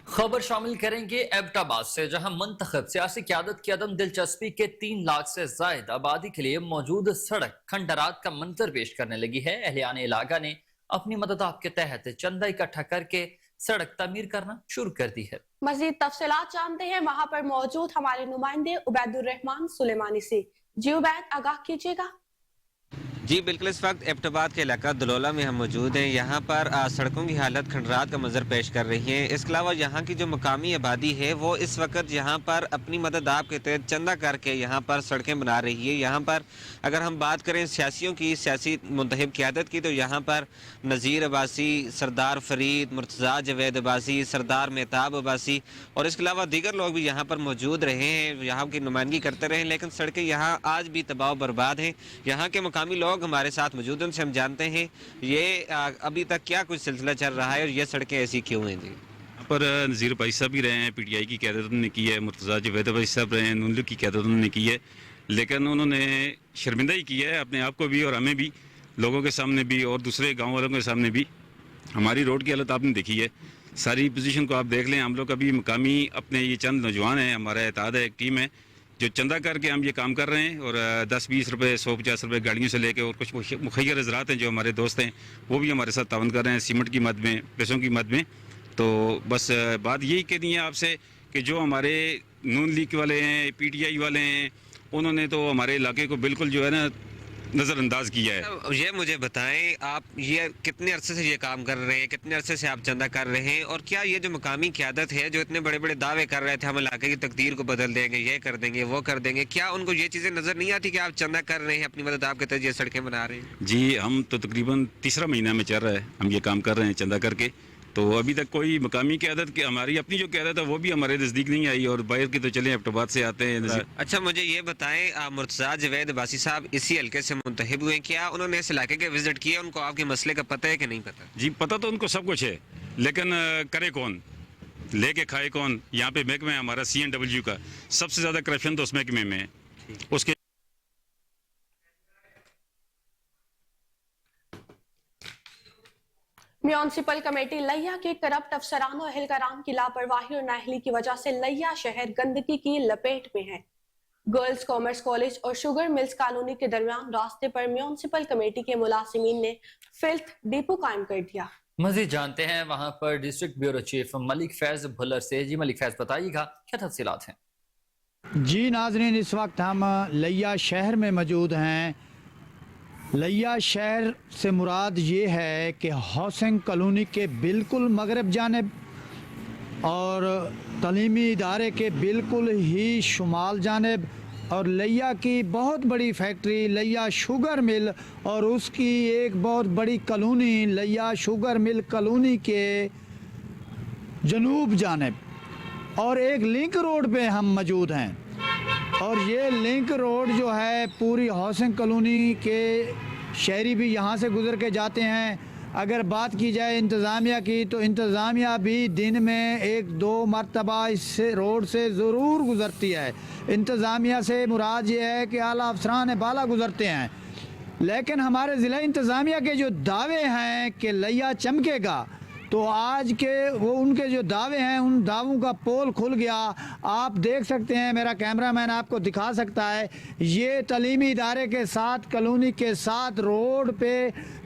Speaker 1: खबर शामिल करेंगे एबटाबाद से, जहां मुंतखब सियासी क़यादत की अदम दिलचस्पी के 3 लाख से जायद आबादी के लिए मौजूद सड़क खंडरात का मंजर पेश करने लगी है। अहलियान इलाका ने अपनी मदद आपके तहत चंदा इकट्ठा करके सड़क तामीर करना शुरू कर दी है।
Speaker 2: मजीद तफसीलात जानते हैं वहां पर मौजूद हमारे नुमाइंदे उबैदुर रहमान सुलेमानी से। जी उबैद, आगाह कीजिएगा।
Speaker 15: जी बिल्कुल, इस वक्त एबटाबाद के इलाका दलोला में हम मौजूद हैं। यहाँ पर सड़कों की हालत खंडरात का मंजर पेश कर रही है। इसके अलावा यहाँ की जो मकामी आबादी है वो इस वक्त यहाँ पर अपनी मदद आप के तहत चंदा करके यहाँ पर सड़कें बना रही है। यहाँ पर अगर हम बात करें सियासियों की, सियासी मुंतखब क़यादत की, तो यहाँ पर नज़ीर अब्बासी, सरदार फरीद, मुर्तज़ा जवेद अब्बासी, सरदार मेहताब अब्बासी और इसके अलावा दीगर लोग भी यहाँ पर मौजूद रहे हैं, यहाँ की नुमाइंदगी करते रहे। लेकिन सड़कें यहाँ आज भी तबाह बर्बाद हैं। यहाँ के मकामी लोग हमारे साथ मौजूद हैं, उनसे हम जानते हैं ये अभी तक क्या कुछ सिलसिला चल रहा है और ये सड़कें ऐसी क्यों हैं। जी,
Speaker 16: यहाँ पर नज़ीर भाई साहब भी रहे हैं, PTI की क़यादत उन्होंने की है, मुर्तज़ा जवेद भाई साहब रहे हैं, नून लीग की क़यादत उन्होंने की है, लेकिन उन्होंने शर्मिंदा ही की है अपने आप को भी और हमें भी, लोगों के सामने भी और दूसरे गाँव वालों के सामने भी। हमारी रोड की हालत आपने देखी है, सारी पोजीशन को आप देख लें। हम लोग अभी मकामी अपने ये चंद नौजवान हैं, हमारा इत्तेहाद है, एक टीम है जो चंदा करके हम ये काम कर रहे हैं और 10-20 रुपये, 100-50 रुपये गाड़ियों से लेके और कुछ मुखैर हज़रात हैं जो हमारे दोस्त हैं वो भी हमारे साथ तावन कर रहे हैं सीमेंट की मद में, पैसों की मद में। तो बस बात यही कहनी है आपसे कि जो हमारे नून लीग वाले हैं, PTI वाले हैं, उन्होंने तो हमारे इलाके को बिल्कुल जो है ना नज़रअंदाज किया है।
Speaker 15: ये मुझे बताएं, आप ये कितने अरसे से ये काम कर रहे हैं, कितने अरसे से आप चंदा कर रहे हैं, और क्या ये जो मकामी क़यादत है जो इतने बड़े बड़े दावे कर रहे थे हम इलाके की तकदीर को बदल देंगे, ये कर देंगे, वो कर देंगे, क्या उनको ये चीज़ें नज़र नहीं आती कि आप चंदा कर रहे हैं, अपनी मदद आपके तहत ये सड़कें बना रहे हैं?
Speaker 16: जी, हम तो तकरीबन 3रा महीना में चल रहा है, हम ये काम कर रहे हैं चंदा करके। तो अभी तक कोई मकामी क़यादत की, हमारी अपनी जो क़यादत है वो भी हमारे नज़दीक नहीं आई और बाहर की तो चले एबटाबाद से आते हैं।
Speaker 15: अच्छा, मुझे ये बताएं, मुर्तज़ा जवेद अब्बासी साहब इसी हल्के से मुंतखब हुए, क्या उन्होंने इस इलाके के विजिट किया, उनको आपके मसले का पता है कि नहीं पता?
Speaker 16: जी, पता तो उनको सब कुछ है, लेकिन करे कौन, लेके खाए कौन। यहाँ पे महकमा है हमारा CNW का, सबसे ज़्यादा करप्शन तो उस महकमे में है। उसके
Speaker 2: म्यूनिसिपल कमेटी लैया के करप्ट अफसरान और एहलकारान की लापरवाही और नाअहली की वजह से लैया शहर गंदगी की लपेट में है। गर्ल्स कॉमर्स कॉलेज और शुगर मिल्स कॉलोनी के दरमियान रास्ते पर म्यूनिसिपल कमेटी के मुलाजिमीन ने फिल्थ डिपो कायम कर दिया।
Speaker 1: मजीद जानते हैं वहां पर district bureau chief Malik Faiz Bhullar से। जी मलिक फैज, बताइएगा क्या तफसीलात हैं?
Speaker 17: जी नाज़रीन, इस वक्त हम लैया शहर में मौजूद हैं। लैया शहर से मुराद ये है कि हाउसिंग कॉलोनी के बिल्कुल मगरब जानिब और तलीमी इदारे के बिल्कुल ही शुमाल जानिब और लैया की बहुत बड़ी फैक्ट्री लैया शुगर मिल और उसकी एक बहुत बड़ी कॉलोनी लैया शुगर मिल कॉलोनी के जनूब जानिब और एक लिंक रोड पे हम मौजूद हैं। और ये लिंक रोड जो है पूरी हाउसिंग कॉलोनी के शहरी भी यहाँ से गुज़र के जाते हैं। अगर बात की जाए इंतज़ामिया की तो इंतज़ामिया भी दिन में 1-2 मरतबा इस रोड से ज़रूर गुज़रती है। इंतज़ामिया से मुराद ये है कि आला अफसरान बाला गुज़रते हैं, लेकिन हमारे ज़िला इंतज़ामिया के जो दावे हैं कि लैया चमकेगा, तो आज के वो उनके जो दावे हैं उन दावों का पोल खुल गया। आप देख सकते हैं, मेरा कैमरामैन आपको दिखा सकता है, ये तलीमी इदारे के साथ कॉलोनी के साथ रोड पे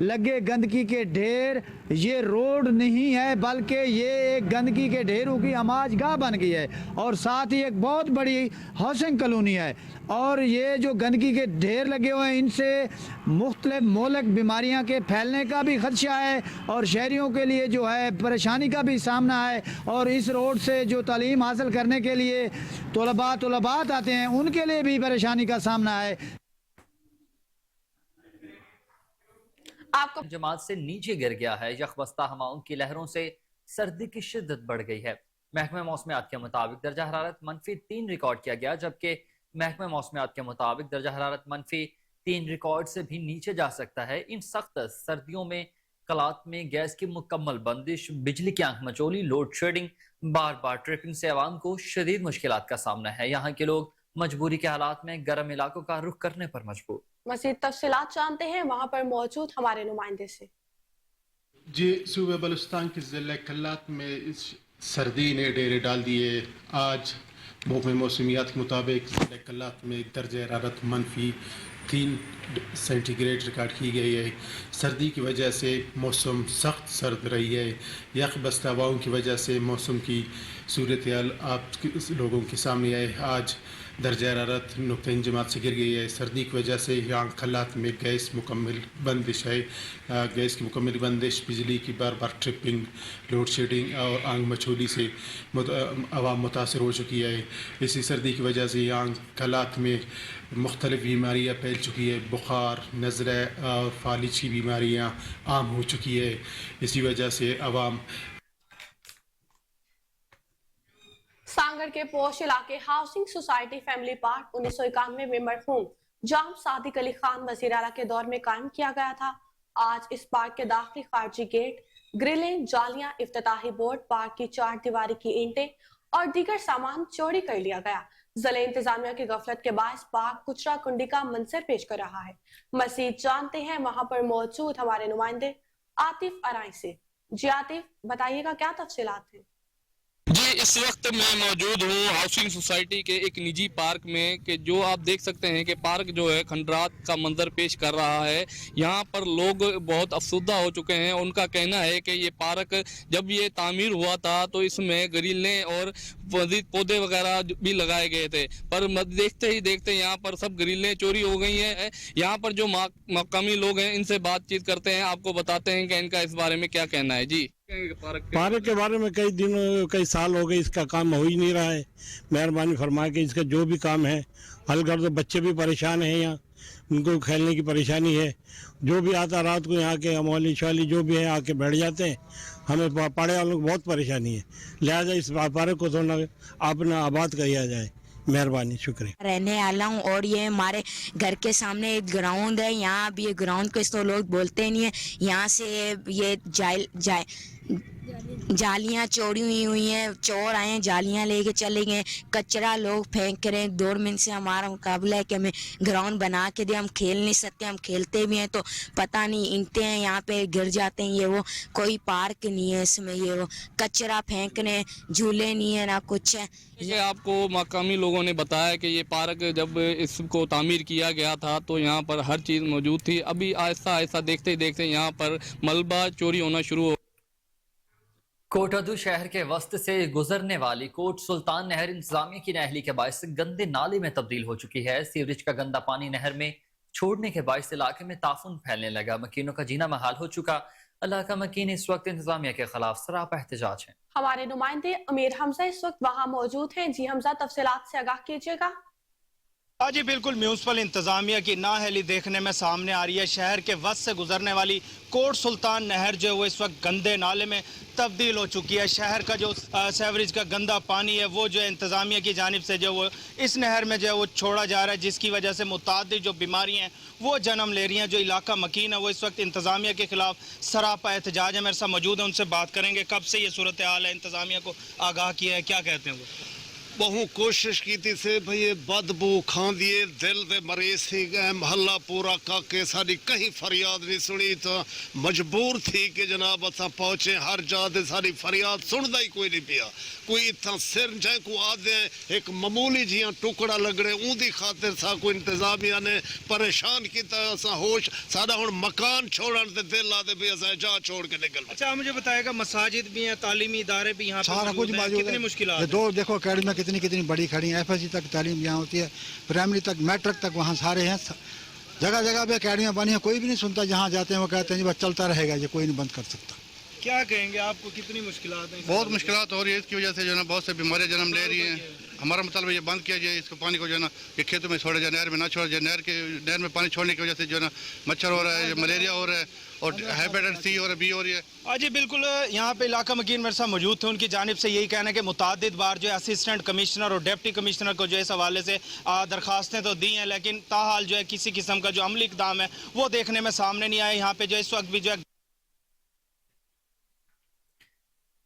Speaker 17: लगे गंदगी के ढेर یہ روڈ نہیں ہے بلکہ یہ ایک گندگی کے ڈھیروں کی آماج گاہ بن گئی ہے، اور ساتھ ہی ایک بہت بڑی ہاؤسنگ کالونی ہے، اور یہ جو گندگی کے ڈھیر لگے ہوئے ہیں ان سے مختلف مہلک بیماریاں کے پھیلنے کا بھی خدشہ ہے، اور شہریوں کے لیے جو ہے پریشانی کا بھی سامنا ہے، اور اس روڈ سے جو تعلیم حاصل کرنے کے لیے طلبات آتے ہیں ان کے لیے بھی پریشانی کا سامنا ہے۔
Speaker 2: آپ کو
Speaker 1: جماعت سے نیچے گر گیا ہے، یخبستہ ہواؤں کی لہروں سے سردی کی شدت بڑھ گئی ہے۔ محکمہ موسمیات کے مطابق درجہ حرارت -3 ریکارڈ کیا گیا، جبکہ محکمہ موسمیات کے مطابق درجہ حرارت -3 ریکارڈ سے بھی نیچے جا سکتا ہے۔ ان سخت سردیوں میں قلات میں گیس کی مکمل بندش، بجلی کی آنکھ مچولی، لوڈ شیڈنگ، بار بار ٹرپنگ سے عوام کو شدید مشکلات کا سامنا ہے۔ یہاں کے لوگ مجبوری کے حالات میں گرم علاقوں کا رخ کرنے پر مجبور۔
Speaker 2: مزید تفصیلات جانتے ہیں وہاں پر موجود ہمارے نمائندے سے۔
Speaker 18: جی، صوبہ بلوچستان کے ضلع کلات میں اس سردی نے ڈیرے ڈال دیے۔ آج محکمہ موسمیات کے مطابق ضلع کلات میں درجہ حرارت -3 سینٹی گریڈ ریکارڈ کی گئی ہے۔ سردی کی وجہ سے موسم سخت سرد رہی ہے۔ یخ بستہ ہواؤں کی وجہ سے موسم کی صورتحال آپ لوگوں کے سامنے آئے۔ آج درجہ حرارت نقطۂ جماعت سے گر گئی ہے۔ سردی کی وجہ سے یہاں کلات میں گیس مکمل بندش ہے۔ گیس کی مکمل بندش، بجلی کی بار بار ٹرپنگ، لوڈ شیڈنگ اور آنگ مچولی سے عوام متاثر ہو چکی ہے۔ اسی سردی کی وجہ سے یہاں کلات میں مختلف بیماریاں پھیل چکی ہے۔ بخار، نزلہ اور فالج کی بیماریاں عام ہو چکی ہے۔ اسی وجہ سے عوام
Speaker 2: سانگڑ کے پوش علاقے ہاؤسنگ سوسائٹی فیملی پارک 1991 میں مرحوم جام صادق علی خان وزیر اعلیٰ کے دور میں قائم کیا گیا تھا۔ آج اس پارک کے داخلی خارجی گیٹ، گرلیں، جالیاں، افتتاحی بورڈ، پارک کی 4 دیواری کی اینٹیں اور دیگر سامان چوری کر لیا گیا۔ ضلع انتظامیہ کی غفلت کے باعث پارک کچرا کنڈی کا منظر پیش کر رہا ہے۔ مزید جانتے ہیں وہاں پر موجود ہمارے نمائندے عاطف ارائی سے۔ جی عاطف، بتائیے گا کیا تفصیلات ہیں؟
Speaker 19: جی، اس وقت میں موجود ہوں ہاؤسنگ سوسائٹی کے ایک نجی پارک میں، کہ جو آپ دیکھ سکتے ہیں کہ پارک جو ہے کھنڈرات کا منظر پیش کر رہا ہے۔ یہاں پر لوگ بہت افسردہ ہو چکے ہیں۔ ان کا کہنا ہے کہ یہ پارک جب یہ تعمیر ہوا تھا تو اس میں گریلیں اور مزید پودے وغیرہ بھی لگائے گئے تھے، پر دیکھتے ہی دیکھتے یہاں پر سب گریلیں چوری ہو گئی ہیں۔ یہاں پر جو مقامی لوگ ہیں ان سے بات چیت کرتے ہیں، آپ کو بتاتے ہیں کہ ان کا اس بارے میں کیا کہنا ہے۔ جی،
Speaker 20: پارک کے بارے میں کئی سال ہو گئے اس کا کام ہو ہی نہیں رہا ہے۔ مہربانی فرما کے اس کا جو بھی کام ہے حل کر دو۔ بچے بھی پریشان ہیں، یہاں ان کو کھیلنے کی پریشانی ہے۔ جو بھی آتا رات کو یہاں کے امولی شوالی جو بھی ہے آ کے بیٹھ جاتے ہیں۔ ہمیں پڑھے والوں کو بہت پریشانی ہے، لہٰذا اس پارک کو تھوڑا اپنا آباد کیا جائے۔ مہربانی، شکریہ۔
Speaker 21: رہنے والا ہوں اور یہ ہمارے گھر کے سامنے ایک گراؤنڈ ہے۔ یہاں اب یہ گراؤنڈ کو اس تو لوگ بولتے نہیں ہیں۔ یہاں سے یہ جالیاں چوری ہوئی ہیں، چور آئے ہیں جالیاں لے کے چلے گئے، کچرا لوگ پھینک رہے ہیں۔ گورنمنٹ سے ہمارا مقابلہ ہے کہ ہمیں گراؤنڈ بنا کے دے، ہم کھیل نہیں سکتے، ہم کھیلتے بھی ہیں تو پتہ نہیں انٹیں ہیں یہاں پہ گر جاتے ہیں۔ یہ وہ کوئی پارک نہیں ہے اس میں، یہ وہ کچرا پھینک رہے ہیں، جھولے نہیں ہیں نہ کچھ ہے۔
Speaker 19: یہ آپ کو مقامی لوگوں نے بتایا کہ یہ پارک جب اس کو تعمیر کیا گیا تھا تو یہاں پر ہر چیز موجود تھی، ابھی آہستہ آہستہ دیکھتے ہی دیکھتے یہاں پر ملبہ چوری ہونا شروع ہو۔
Speaker 1: کوٹادو شہر کے وسط سے گزرنے والی کوٹ سلطان نہر انتظامیہ کی نااہلی کے باعث گندے نالے میں تبدیل ہو چکی ہے۔ سیوریج کا گندا پانی نہر میں چھوڑنے کے باعث علاقے میں تعفن پھیلنے لگا، مکینوں کا جینا محال ہو چکا۔ علاقہ مکین اس وقت انتظامیہ کے خلاف سراپا احتجاج ہیں۔
Speaker 2: ہمارے نمائندے امیر حمزہ اس وقت وہاں موجود ہیں۔ جی حمزہ، تفصیلات سے آگاہ کیجیے گا۔
Speaker 22: جی بالکل، میونسپل انتظامیہ کی نااہلی دیکھنے میں سامنے آ رہی ہے۔ شہر کے وسط سے گزرنے والی کوٹ سلطان نہر جو ہے وہ اس وقت گندے نالے میں تبدیل ہو چکی ہے۔ شہر کا جو سیوریج کا گندا پانی ہے وہ جو ہے انتظامیہ کی جانب سے جو وہ اس نہر میں جو ہے وہ چھوڑا جا رہا ہے، جس کی وجہ سے متعدد جو بیماریاں ہیں وہ جنم لے رہی ہیں۔ جو علاقہ مکین ہے وہ اس وقت انتظامیہ کے خلاف سراپا احتجاج ہے۔ میرے ساتھ موجود ہیں، ان سے بات کریں گے کب سے یہ صورتحال ہے، انتظامیہ کو آگاہ کیا ہے، کیا کہتے ہیں وہ؟
Speaker 3: बहुत कोशिश की थी से भाई ये बदबू खांदिए दिल दे मरीज थी गए महल्ला पूरा काके सारी कहीं फरियाद नहीं सुनी तो मजबूर थी कि जनाब असा पहुंचे हर जाते सारी फरियाद सुनदा ही कोई नहीं पिया कोई इतना सिर जाए को आदे एक मामूली जिया टुकड़ा लगड़े उंदी खातिर सा कोई इंतजामिया ने परेशान किया असा होश सारा हुन मकान छोड़न ते दिल आदे भी असा जा छोड़ के निकल।
Speaker 22: अच्छा मुझे बताएगा मसाजिद भी हैं, तालीमी इदारे भी यहाँ
Speaker 5: सारा कुछ मौजूद है।
Speaker 22: कितनी मुश्किलात
Speaker 5: दो देखो अकेडमी कितनी कितनी बड़ी खड़ी है, एफएससी तक तालीम यहाँ होती है, प्राइमरी तक मैट्रिक तक वहाँ सारे हैं, जगह जगह पे अकेडमियाँ बनी हैं, कोई भी नहीं सुनता, जहाँ जाते हैं वो कहते हैं जी बस चलता रहेगा, ये कोई नहीं बंद कर सकता।
Speaker 22: क्या कहेंगे, आपको कितनी मुश्किलात हैं?
Speaker 23: बहुत मुश्किलात हो रही है, इसकी वजह से जो है ना बहुत से बीमारियाँ जन्म ले रही हैं। हमारा मतलब ये बंद किया जाए, इसको पानी को जो है ना ये खेतों में छोड़ा जाए, नहर में ना छोड़ा जाए। नहर में पानी छोड़ने की वजह से जो है ना मच्छर हो रहा है, मलेरिया हो रहा है और हेपेटाइटिस सी और बी हो रही है।
Speaker 22: हाँ जी बिल्कुल, यहाँ पे इलाका मकीन मेरे साथ मौजूद थे, उनकी जानिब से यही कहना है कि मुतादिद बार जो है असिस्टेंट कमिश्नर और डिप्टी कमिश्नर को जो है इस हवाले से दरखास्तें तो दी हैं, लेकिन ताहाल जो है किसी किस्म का जो अमली इक़दाम है वो देखने में सामने नहीं आया। यहाँ पे जो इस वक्त भी जो है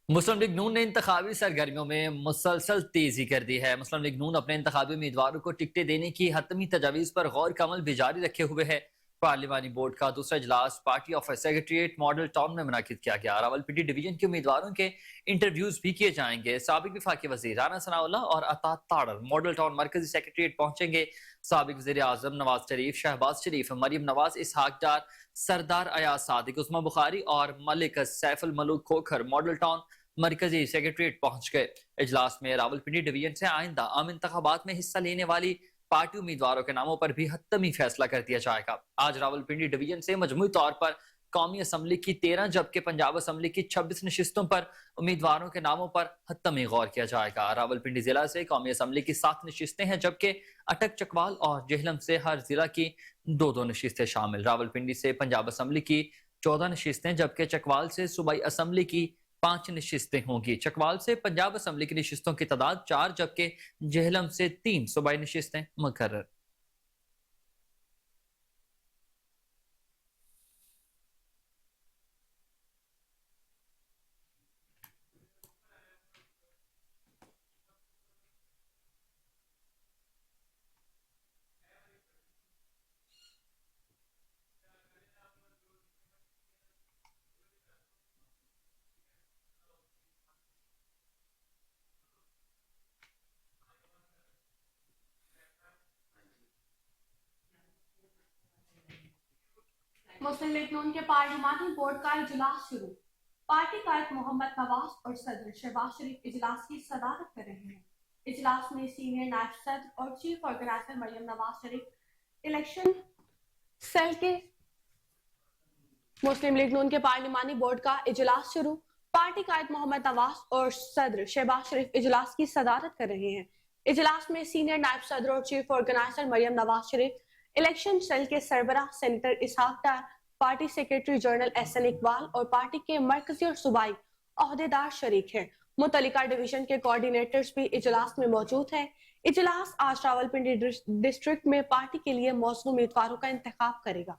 Speaker 1: मुस्लिम लीग नून ने इंतखाबी सरगर्मियों में मुसलसल तेजी कर दी है। मुस्लिम लीग नून अपने इंतखाबी उम्मीदवारों को टिकटें देने की हतमी तजावीज़ पर गौर का अमल भी जारी रखे हुए है। पार्लिमानी बोर्ड का दूसरा इजलास party office secretariat model town में मुनाकिद किया गया। रावलपिंडी डिवीजन के उम्मीदवारों के इंटरव्यूज भी किए जाएंगे। साबिक वफाकी वजीर राना सनाउल्लाह और अता ताड़र मॉडल टाउन मरकजी सेक्रेटरीट पहुंचेंगे। साबिक वजीर आजम नवाज शरीफ, शहबाज शरीफ, मरियम नवाज, इसहाक डार, सरदार अयाज सादिक, उस्मा बुखारी और मलिक सैफुल मलूक खोखर मॉडल टाउन मरकजी सेक्रेटरीट पहुंच गए। इजलास में रावलपिंडी डिवीजन से आइंदा आम इंतखाबात में हिस्सा लेने वाली पार्टी उम्मीदवारों के नामों पर भी हतमी फैसला कर दिया जाएगा। आज रावलपिंडी डिवीजन से मजमूई तौर पर कौमी असम्बली की 13 जबकि पंजाब असम्बली की 26 नशिस्तों पर उम्मीदवारों के नामों पर हतमी गौर किया जाएगा। रावलपिंडी जिला से कौमी असम्बली की 7 नशिस्तें हैं, जबकि अटक, चकवाल और जेहलम से हर जिला की 2-2 नशिस्तें शामिल। रावलपिंडी से पंजाब असम्बली की 14 नशिस्तें, जबकि चकवाल से सूबाई असम्बली की 5 नशिस्तें होंगी। चकवाल से पंजाब असम्बली की नशिस्तों की तादाद 4, जबकि जेहलम से 3 सूबाई नशिस्तें मुकर्रर।
Speaker 2: मुस्लिम लीग नून के पार्लिमानी बोर्ड का इजलास शुरू। पार्टी कायद मोहम्मद नवाज और सदर शहबाज शरीफ इजलास की सदारत कर रहे हैं। इजलास में सीनियर नायब सदर और chief organiser Maryam Nawaz Sharif election cell के मुस्लिम लीग नून के पार्लिमानी बोर्ड का इजलास शुरू। पार्टी कायद मोहम्मद नवाज और सदर शहबाज शरीफ इजलास की सदारत कर रहे हैं। इजलास में सीनियर नायब सदर और chief organiser Maryam Nawaz Sharif, election cell के सरबराह senator Ishaq Dar, party secretary general Ahsan Iqbal और पार्टी के मरकजी और सूबाई ओहदेदार शरीक हैं। मुतल्लिका डिवीजन के कोऑर्डिनेटर्स भी इजलास में मौजूद हैं। इजलास आज रावलपिंडी डिस्ट्रिक्ट में पार्टी के लिए मौजूद उम्मीदवारों का इंतखाब करेगा।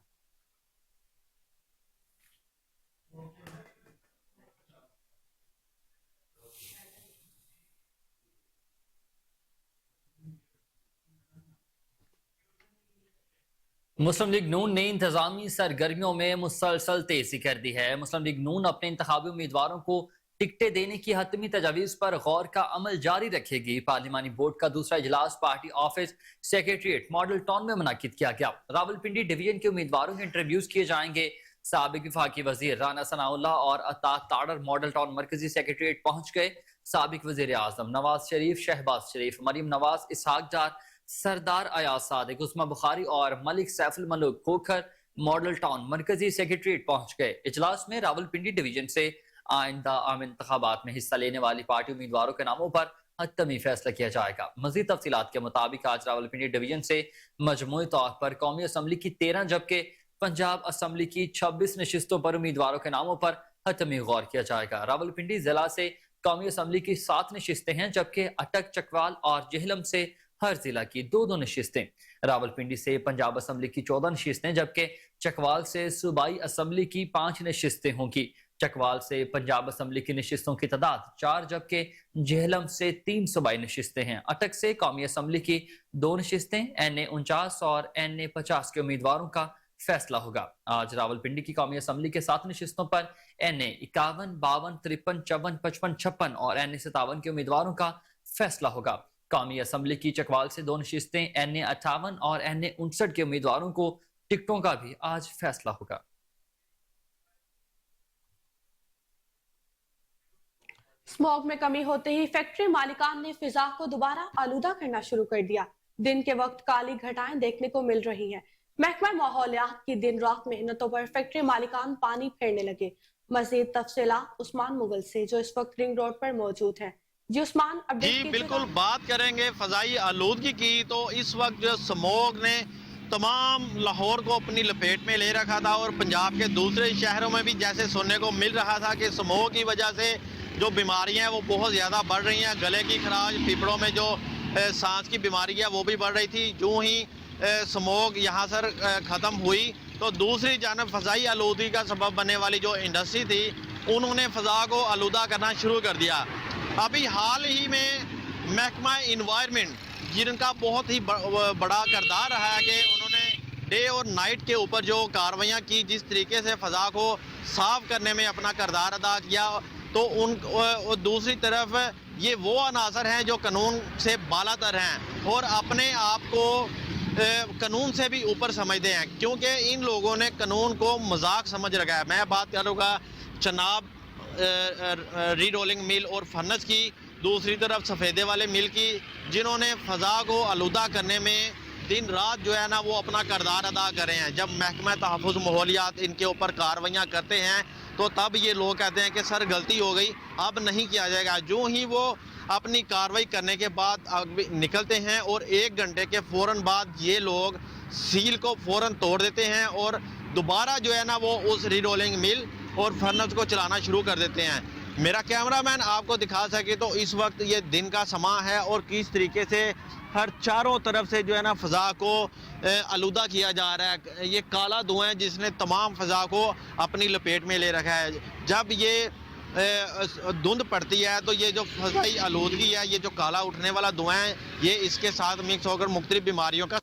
Speaker 1: मुस्लिम लीग नून ने इंतजामी सरगर्मियों में मुसलसल तेजी कर दी है। मुस्लिम लीग नून अपने इंतखाबी उम्मीदवारों को टिकटें देने की हतमी तजावीज़ पर गौर का अमल जारी रखेगी। पार्लिमानी बोर्ड का दूसरा इजलास party office secretariat model town में मुनाकिद किया गया। रावलपिंडी डिवीजन के उम्मीदवारों के इंटरव्यूज किए जाएंगे। साबिक वफाकी वजीर राना सनाउल्लाह और अता ताड़र मॉडल टाउन मरकजी सेक्रेटरीट पहुंच गए। साबिक वजीर आजम नवाज शरीफ, शहबाज शरीफ, मरियम नवाज, इसहाक डार, सरदार अयाज सादिक, उस्मा बुखारी और मलिक सैफुल मलूक खोखर मॉडल टाउन मरकजी सेक्रेटरीट पहुंच गए। इजलास में रावलपिंडी डिवीजन से आइंदा आम इंतखाबात में हिस्सा लेने वाली पार्टी उम्मीदवारों के नामों पर हतमी फैसला किया जाएगा। मजीद तफसीलात के मुताबिक आज रावलपिंडी डिवीजन से मजमूई तौर पर कौमी असम्बली की 13 जबकि पंजाब असम्बली की 26 नशिस्तों पर उम्मीदवारों के नामों पर हतमी गौर किया जाएगा। रावलपिंडी जिला से कौमी असम्बली की 7 नशिस्तें हैं, जबकि अटक, चकवाल और जेहलम से हर जिला की 2-2 नशिस्तें। रावलपिंडी से पंजाब असम्बली की 14 नशिस्तें, जबकि चकवाल से सूबाई असम्बली की 5 नशिस्तें होंगी। चकवाल से पंजाब असम्बली की नशिस्तों की तादाद 4 जबकि जेहलम से 3 सूबाई नशिस्तें हैं। अटक से कौमी असम्बली की 2 नशिस्तें NA 49 और NA 50 के उम्मीदवारों का फैसला होगा। आज रावलपिंडी की कौमी असम्बली के 7 नशिस्तों पर NA 51, 52, 53, 54, 55, 56 और NA 57 के उम्मीदवारों का फैसला होगा। कौमी असम्बली की चकवाल से 2 नशिस्तें NA 58 और NA 59 के उम्मीदवारों को टिकटों का भी आज फैसला होगा।
Speaker 2: स्मॉग में कमी होते ही फैक्ट्री मालिकान ने फिजा को दोबारा आलूदा करना शुरू कर दिया। दिन के वक्त काली घटाएं देखने को मिल रही हैं। महकमा माहौलियात की दिन रात मेहनतों पर फैक्ट्री मालिकान पानी फेरने लगे। मजीद तफसीलात उस्मान मुगल से जो इस वक्त रिंग रोड पर मौजूद हैं। जी उस्मान, अपडेट
Speaker 4: जी बिल्कुल, बात करेंगे फजाई आलूदगी की तो इस वक्त जो स्मोग ने तमाम लाहौर को अपनी लपेट में ले रखा था और पंजाब के दूसरे शहरों में भी जैसे सुनने को मिल रहा था कि स्मोग की वजह से जो बीमारियां हैं वो बहुत ज़्यादा बढ़ रही हैं। गले की खराश, फेफड़ों में जो सांस की बीमारी है वो भी बढ़ रही थी। जो ही स्मोग यहाँ से ख़त्म हुई तो दूसरी जानब फ़ज़ाई आलूदगी का सबब बनने वाली जो इंडस्ट्री थी उन्होंने फ़ज़ा को आलूदा करना शुरू कर दिया। अभी हाल ही में महकमा इन्वायरमेंट जिनका बहुत ही बड़ा किरदार रहा है कि उन्होंने डे और नाइट के ऊपर जो कार्रवाइयाँ की, जिस तरीके से फ़ज़ा को साफ़ करने में अपना किरदार अदा किया, तो दूसरी तरफ ये वो अनासर हैं जो कानून से बालातर हैं और अपने आप को कानून से भी ऊपर समझते हैं, क्योंकि इन लोगों ने कानून को मजाक समझ रखा है। मैं बात करूँगा चनाब री रोलिंग मिल और फर्नस की, दूसरी तरफ सफ़ेदे वाले मिल की, जिन्होंने फ़ज़ा को आलूदा करने में दिन रात जो है ना वो अपना किरदार अदा कर रहे हैं। जब महकमा तहफ़्फ़ुज़ माहौलियात इनके ऊपर कार्रवाइयाँ करते हैं तो तब ये लोग कहते हैं कि सर गलती हो गई, अब नहीं किया जाएगा। जो ही वो अपनी कार्रवाई करने के बाद निकलते हैं और 1 घंटे के फ़ौरन बाद ये लोग सील को फ़ौरन तोड़ देते हैं और दोबारा जो है ना वो उस री रोलिंग मिल और फर्नस को चलाना शुरू कर देते हैं। मेरा कैमरामैन आपको दिखा सके तो इस वक्त ये दिन का समा है और किस तरीके से हर चारों तरफ से जो है ना फ़ज़ा को आलूदा किया जा रहा है। ये काला धुआं है जिसने तमाम फ़ज़ा को अपनी लपेट में ले रखा है। जब ये धुंध पड़ती है तो ये जो फ़ज़ाई आलूदगी है, ये जो काला उठने वाला धुआं है, ये इसके साथ मिक्स होकर मुख्तलिफ बीमारियों का।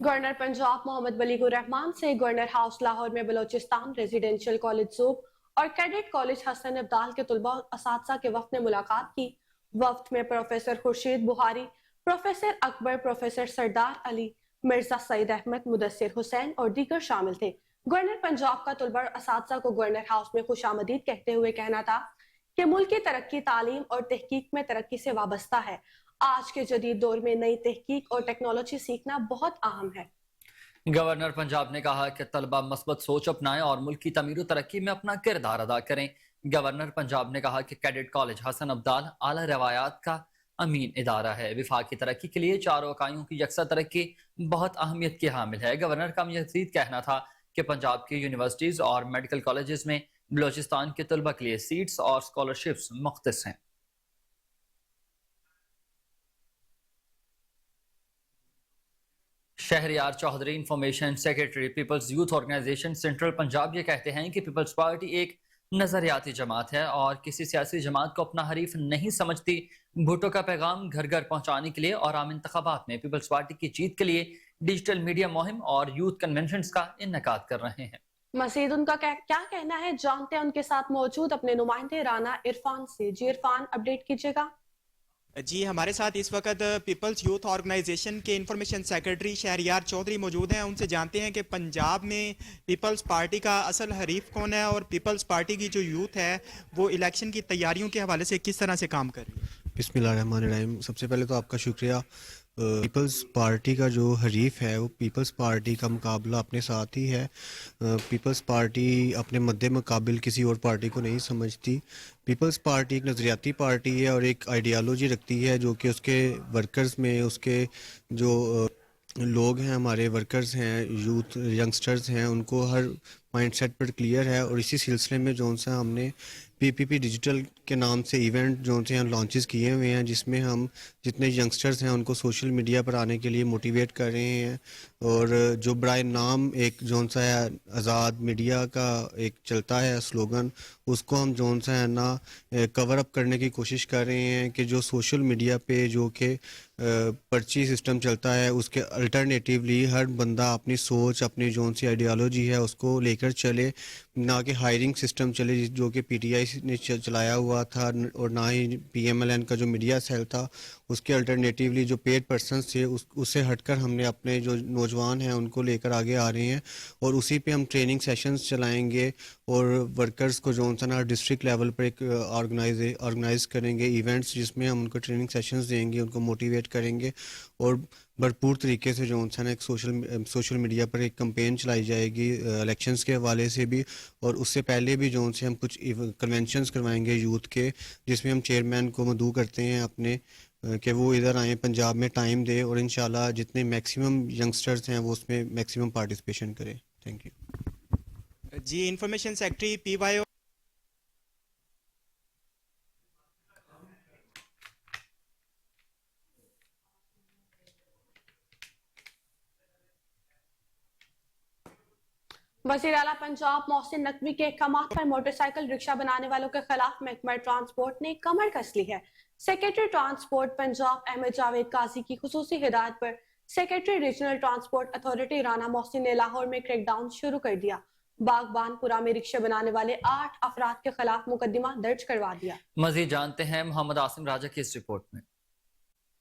Speaker 2: गवर्नर पंजाब मोहम्मद वलीगुर रहमान से गवर्नर हाउस लाहौर में बलोचिस्तान रेजिडेंशियल कॉलेज ज़ूब और कैडेट कॉलेज हसन अब्दाल के तलबा और असातिज़ा के वफ़द ने मुलाकात की। वफ़द में प्रोफेसर खुर्शीद बुहारी, प्रोफेसर अकबर, प्रोफेसर सरदार अली, मिर्जा सईद अहमद, मुदस्सिर हुसैन और दीगर शामिल थे। गवर्नर पंजाब का तलबा और असातिज़ा को गवर्नर हाउस में खुशामदीद कहते हुए कहना था कि मुल्क की तरक्की तालीम और तहकीक में तरक्की से वाबस्ता है। आज के जदीद दौर में नई तहकीक और टेक्नोलॉजी सीखना बहुत अहम है।
Speaker 1: गवर्नर पंजाब ने कहा कि तलबा मस्बत सोच अपनाएं और मुल्क की तमीर और तरक्की में अपना किरदार अदा करें। गवर्नर पंजाब ने कहा कि कैडेट कॉलेज हसन अब्दाल आला रवायात का अमीन इदारा है। विफाक की तरक्की के लिए चारों इकाइयों की यकसा तरक्की बहुत अहमियत की हामिल है। गवर्नर का मज़ीद कहना था कि पंजाब की यूनिवर्सिटीज़ और मेडिकल कॉलेजेस में बलोचिस्तान के तलबा के लिए सीट्स और स्कॉलरशिप्स मुख्तस हैं। Shehryar Chaudhry, information secretary, people's youth organisation central Punjab, ये कहते हैं कि पीपल्स पार्टी एक नजरियाती जमात है और किसी सियासी जमात को अपना हरीफ नहीं समझती। भुट्टो का पैगाम घर घर पहुंचाने के लिए और आम इंतखाबात में पीपल्स पार्टी की जीत के लिए डिजिटल मीडिया मुहिम और यूथ कन्वेंशन का इनेकाद कर रहे हैं।
Speaker 2: मजीद उनका क्या कहना है जानते हैं उनके साथ मौजूद अपने नुमाइंदे राना इरफान से। जी इरफान, अपडेट कीजिएगा।
Speaker 6: जी, हमारे साथ इस वक्त पीपल्स यूथ ऑर्गेनाइजेशन के इंफॉर्मेशन सेक्रेटरी शहरयार चौधरी मौजूद हैं। उनसे जानते हैं कि पंजाब में पीपल्स पार्टी का असल हरीफ कौन है और पीपल्स पार्टी की जो यूथ है वो इलेक्शन की तैयारियों के हवाले से किस तरह से काम कर रही है।
Speaker 7: बिस्मिल्लाहिर्रहमानिर्रहीम। सबसे पहले तो आपका शुक्रिया। पीपल्स पार्टी का जो हरीफ है वो पीपल्स पार्टी का मुकाबला अपने साथ ही है। पीपल्स पार्टी अपने मद्दे मुकाबिल किसी और पार्टी को नहीं समझती। पीपल्स पार्टी एक नज़रियाती पार्टी है और एक आइडियालॉजी रखती है जो कि उसके वर्कर्स में, उसके जो लोग हैं, हमारे वर्कर्स हैं, यूथ यंगस्टर्स हैं, उनको हर माइंडसेट पर क्लियर है। और इसी सिलसिले में जो सा हमने पीपीपी डिजिटल के नाम से इवेंट जो से हम लॉन्चेस किए हुए हैं, जिसमें हम जितने यंगस्टर्स हैं उनको सोशल मीडिया पर आने के लिए मोटिवेट कर रहे हैं। اور جو برائے نام ایک جون سا ہے آزاد میڈیا کا ایک چلتا ہے سلوگن، اس کو ہم جون سا ہے نا کور اپ کرنے کی کوشش کر رہے ہیں کہ جو سوشل میڈیا پہ جو کہ پرچی سسٹم چلتا ہے اس کے الٹرنیٹیولی ہر بندہ اپنی سوچ اپنی جون سی آئیڈیالوجی ہے اس کو لے کر چلے، نہ کہ ہائرنگ سسٹم چلے جو کہ پی ٹی آئی نے چلایا ہوا تھا، اور نہ ہی پی ایم ایل این کا جو میڈیا سیل تھا اس کے الٹرنیٹیولی جو پیڈ پرسنس تھے اس سے ہٹ کر ہم نے اپنے جو نوجوان ہیں ان کو لے کر آگے آ رہے ہیں، اور اسی پہ ہم ٹریننگ سیشنز چلائیں گے اور ورکرز کو جو سا ڈسٹرکٹ لیول پر ایک آرگنائز کریں گے ایونٹس جس میں ہم ان کو ٹریننگ سیشنز دیں گے، ان کو موٹیویٹ کریں گے، اور بھرپور طریقے سے جو سا ایک سوشل میڈیا پر ایک کمپین چلائی جائے گی الیکشنز کے حوالے سے بھی، اور اس سے پہلے بھی جو سے ہم کچھ کنونشنز کروائیں گے یوتھ کے، جس میں ہم چیئرمین کو مدعو کرتے ہیں اپنے کہ وہ ادھر آئیں پنجاب میں ٹائم دے، اور انشاءاللہ جتنے میکسیمم ینگسٹرز ہیں وہ اس میں میکسیمم پارٹیسپیشن کریں. Thank you.
Speaker 6: جی information secretary P Y O.
Speaker 2: وزیر اعلیٰ پنجاب محسن نقوی کے احکامات پر موٹر سائیکل رکشہ بنانے والوں کے خلاف محکمہ ٹرانسپورٹ نے کمر کس لی ہے. سیکرٹری ٹرانسپورٹ پنجاب احمد جاوید قاضی کی خصوصی ہدایت پر secretary regional transport authority Rana Mohsin نے لاہور میں کریک ڈاؤن شروع کر دیا. باغبان پورا میں رکشے بنانے والے 8 افراد کے خلاف مقدمہ درج کروا دیا.
Speaker 1: مزید جانتے ہیں محمد عاصم راجہ کی اس رپورٹ میں.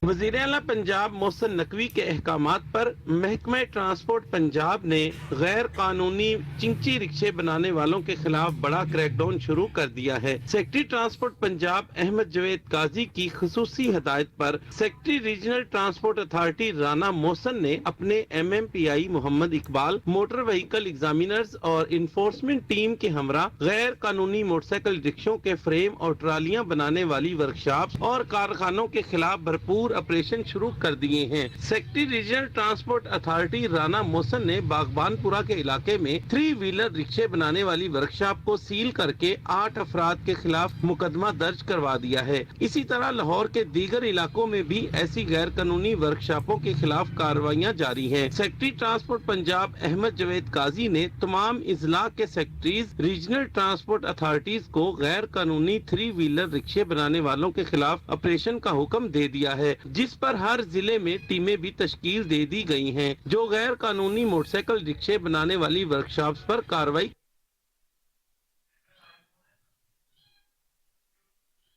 Speaker 8: وزیر اعلیٰ پنجاب محسن نقوی کے احکامات پر محکمہ ٹرانسپورٹ پنجاب نے غیر قانونی چنچی رکشے بنانے والوں کے خلاف بڑا کریک ڈاؤن شروع کر دیا ہے. سیکرٹری ٹرانسپورٹ پنجاب احمد جاوید قاضی کی خصوصی ہدایت پر secretary regional transport authority Rana Mohsin نے اپنے MMPI Muhammad Iqbal, motor vehicle examiners اور انفورسمنٹ ٹیم کے ہمراہ غیر قانونی موٹر سائیکل رکشوں کے فریم اور ٹرالیاں بنانے والی ورکشاپس اور کارخانوں کے خلاف بھرپور آپریشن شروع کر دیے ہیں. Secretary regional transport authority Rana Mohsin نے باغبان پورا کے علاقے میں 3 ویلر رکشے بنانے والی ورکشاپ کو سیل کر کے 8 افراد کے خلاف مقدمہ درج کروا دیا ہے. اسی طرح لاہور کے دیگر علاقوں میں بھی ایسی غیر قانونی ورکشاپوں کے خلاف کارروائیاں جاری ہیں. سیکرٹری ٹرانسپورٹ پنجاب احمد جاوید قاضی نے تمام اضلاع کے سیکرٹریز ریجنل ٹرانسپورٹ اتھارٹیز کو غیر قانونی 3 ویلر رکشے بنانے والوں کے خلاف آپریشن کا حکم دے دیا ہے، جس پر ہر ضلع میں ٹیمیں بھی تشکیل دے دی گئی ہیں جو غیر قانونی موٹر سائیکل رکشے بنانے والی ورکشاپس پر کارروائی.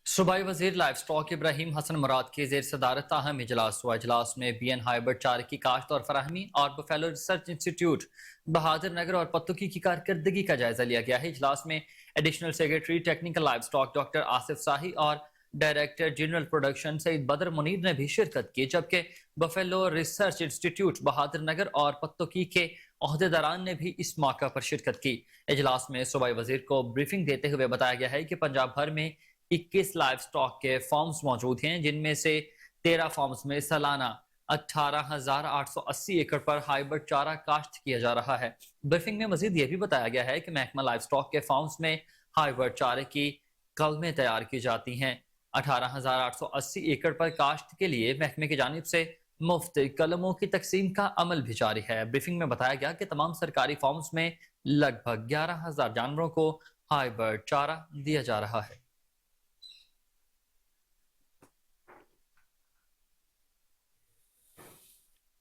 Speaker 1: صوبائی وزیر لائف سٹاک ابراہیم حسن مراد کی زیر صدارت اہم اجلاس ہوا. اجلاس میں بی این ہائبرڈ چارے کی کاشت اور فراہمی اور Buffalo research institute Bahadur Nagar اور پتوکی کی کارکردگی کا جائزہ لیا گیا ہے. اجلاس میں additional secretary technical livestock doctor Asif Sahi اور director general production Saeed Badar Munir نے بھی شرکت کی، جبکہ buffalo research institute Bahadur Nagar اور پتوکی کے عہدیداران نے بھی اس موقع پر شرکت کی. اجلاس میں صوبائی وزیر کو بریفنگ دیتے ہوئے بتایا گیا ہے کہ پنجاب بھر میں 21 لائف سٹاک کے فارمز موجود ہیں، جن میں سے 13 فارمز میں سالانہ 18,880 ایکڑ پر ہائبرڈ چارہ کاشت کیا جا رہا ہے. بریفنگ میں مزید یہ بھی بتایا گیا ہے کہ محکمہ لائف سٹاک کے فارمز میں ہائبرڈ چارے کی قلمیں تیار کی جاتی ہیں. 18,880 ایکڑ پر کاشت کے لیے محکمے کی جانب سے مفت قلموں کی تقسیم کا عمل بھی جاری ہے. بریفنگ میں بتایا گیا کہ تمام سرکاری فارمز میں لگ بھگ 11,000 جانوروں کو ہائبرڈ چارہ دیا جا رہا ہے.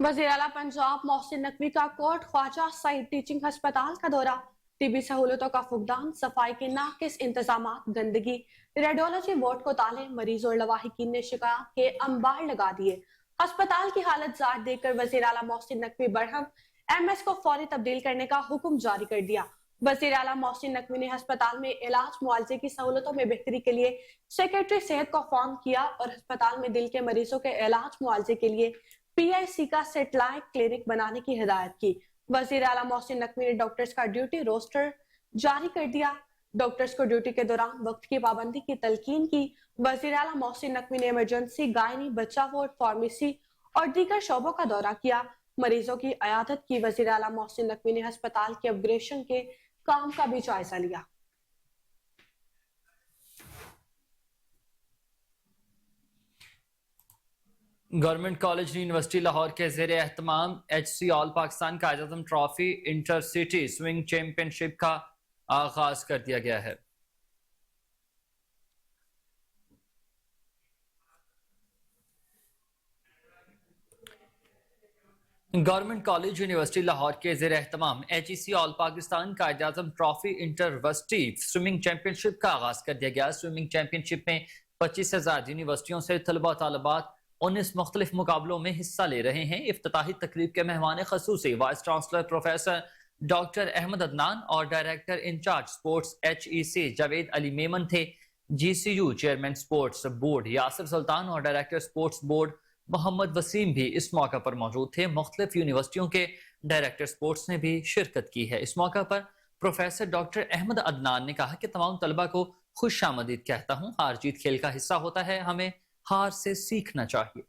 Speaker 2: وزیر اعلیٰ پنجاب محسن نقوی کا کوٹ خواجہ سعید ٹیچنگ ہسپتال کا دورہ. طبی سہولتوں کا فقدان، صفائی کے ناقص انتظامات، گندگی، ریڈیولوجی وارڈ کو تالے، مریض اور لواحقین نے شکایات کے انبار لگا دیے. ہسپتال کی حالت زار دیکھ کر وزیر اعلیٰ محسن نقوی برہم MS کو فوری تبدیل کرنے کا حکم جاری کر دیا. وزیر اعلیٰ محسن نقوی نے ہسپتال میں علاج معالجے کی سہولتوں میں بہتری کے لیے سیکرٹری صحت کو فارم کیا اور ہسپتال میں دل کے مریضوں کے علاج معالجے کے لیے PIC کا سیٹلائٹ کلینک بنانے کی ہدایت کی. وزیر اعلیٰ محسن نقوی نے ڈاکٹرز کا ڈیوٹی روسٹر جاری کر دیا. ڈاکٹرز کو ڈیوٹی کے دوران وقت کی پابندی کی تلقین کی. وزیر اعلیٰ محسن نقوی نے ایمرجنسی، گائنی، بچہ وارڈ، فارمیسی اور دیگر شعبوں کا دورہ کیا، مریضوں کی عیادت کی. وزیر اعلیٰ محسن نقوی نے ہسپتال کے اپ گریڈیشن کے کام کا بھی جائزہ لیا.
Speaker 1: گورنمنٹ کالج یونیورسٹی لاہور کے زیر اہتمام HC all Pakistan Quaid Azam trophy inter city swimming championship کا آغاز کر دیا گیا ہے۔ گورنمنٹ کالج یونیورسٹی لاہور کے زیر اہتمام HEC آل Pakistan Quaid Azam trophy انٹرورسٹی swimming champion شپ کا آغاز کر دیا گیا۔ سوئمنگ چیمپئن شپ میں 25 سے زائد یونیورسٹیوں سے طلباء طالبات 19 مختلف مقابلوں میں حصہ لے رہے ہیں۔ افتتاحی تقریب کے مہمان خصوصی vice chancellor professor doctor Ahmad Adnan اور director incharge sports HEC Javed Ali Memon تھے۔ GCU chairman sports board Yasir Sultan اور director sports board Muhammad Waseem بھی اس موقع پر موجود تھے۔ مختلف یونیورسٹیوں کے ڈائریکٹر سپورٹس نے بھی شرکت کی ہے۔ اس موقع پر پروفیسر ڈاکٹر احمد عدنان نے کہا کہ تمام طلباء کو خوش آمدید کہتا ہوں۔ ہار جیت کھیل کا حصہ ہوتا ہے، ہمیں ہار سے سیکھنا چاہیے۔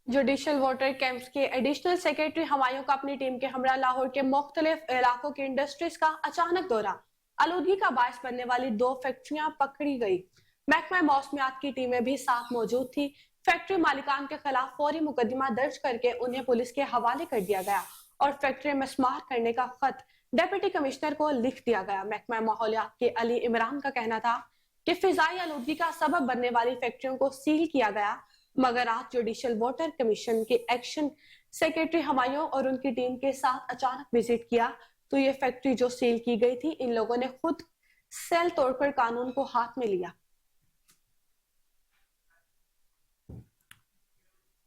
Speaker 2: جوڈیشل واٹر کیمپس کے ایڈیشنل سیکرٹری ہمایوں کا اپنی ٹیم کے ہمراہ لاہور کے مختلف علاقوں کے انڈسٹریز کا اچانک دورہ، آلودگی کا باعث بننے والی 2 فیکٹریاں پکڑی گئی۔ محکمہ موسمیات کی ٹیمیں بھی ساتھ موجود تھی۔ فیکٹری مالکان کے خلاف فوری مقدمہ درج کر کے انہیں پولیس کے حوالے کر دیا گیا اور فیکٹری مسمار کرنے کا خط ڈپٹی کمشنر کو لکھ دیا گیا۔ محکمہ ماحولیات کے علی عمران کا کہنا تھا کہ فضائی آلودگی کا سبب بننے والی فیکٹریوں کو سیل کیا گیا، مگر آج جوڈیشل واٹر کمیشن کے ایکشن سیکرٹری ہمایوں اور ان کی ٹیم کے ساتھ اچانک وزٹ کیا تو یہ فیکٹری جو سیل کی گئی تھی، ان لوگوں نے خود سیل توڑ کر قانون کو ہاتھ میں لیا۔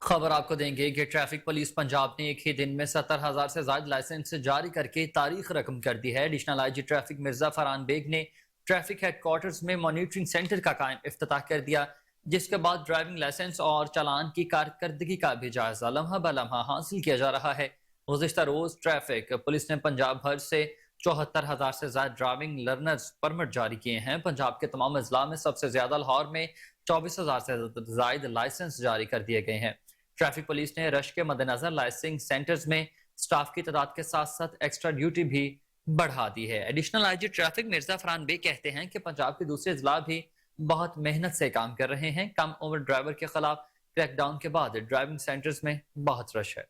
Speaker 1: خبر آپ کو دیں گے کہ ٹریفک پولیس پنجاب نے ایک ہی دن میں 70,000 سے زائد لائسنس جاری کر کے تاریخ رقم کر دی ہے۔ Additional IG traffic Mirza Farhan Baig نے ٹریفک ہیڈ کوارٹرز میں مانیٹرنگ سینٹر کا قائم افتتاح کر دیا، جس کے بعد ڈرائیونگ لائسنس اور چالان کی کارکردگی کا بھی جائزہ لمحہ بہ لمحہ حاصل کیا جا رہا ہے۔ گزشتہ روز ٹریفک پولیس نے پنجاب بھر سے 74,000 سے زائد ڈرائیونگ لرنرز پرمٹ جاری کیے ہیں۔ پنجاب کے تمام اضلاع میں سب سے زیادہ لاہور میں 24,000 سے زائد لائسنس جاری کر دیے گئے ہیں۔ ٹریفک پولیس نے رش کے مد نظر لائسنسنگ سینٹرز میں سٹاف کی تعداد کے ساتھ ساتھ ایکسٹرا ڈیوٹی بھی بڑھا دی ہے۔ Additional IG traffic Mirza Farhan بے کہتے ہیں کہ پنجاب کے دوسرے اضلاع بھی بہت محنت سے کام کر رہے ہیں۔ کم عمر ڈرائیور کے خلاف کریک ڈاؤن کے بعد ڈرائیونگ سینٹرز میں بہت رش ہے۔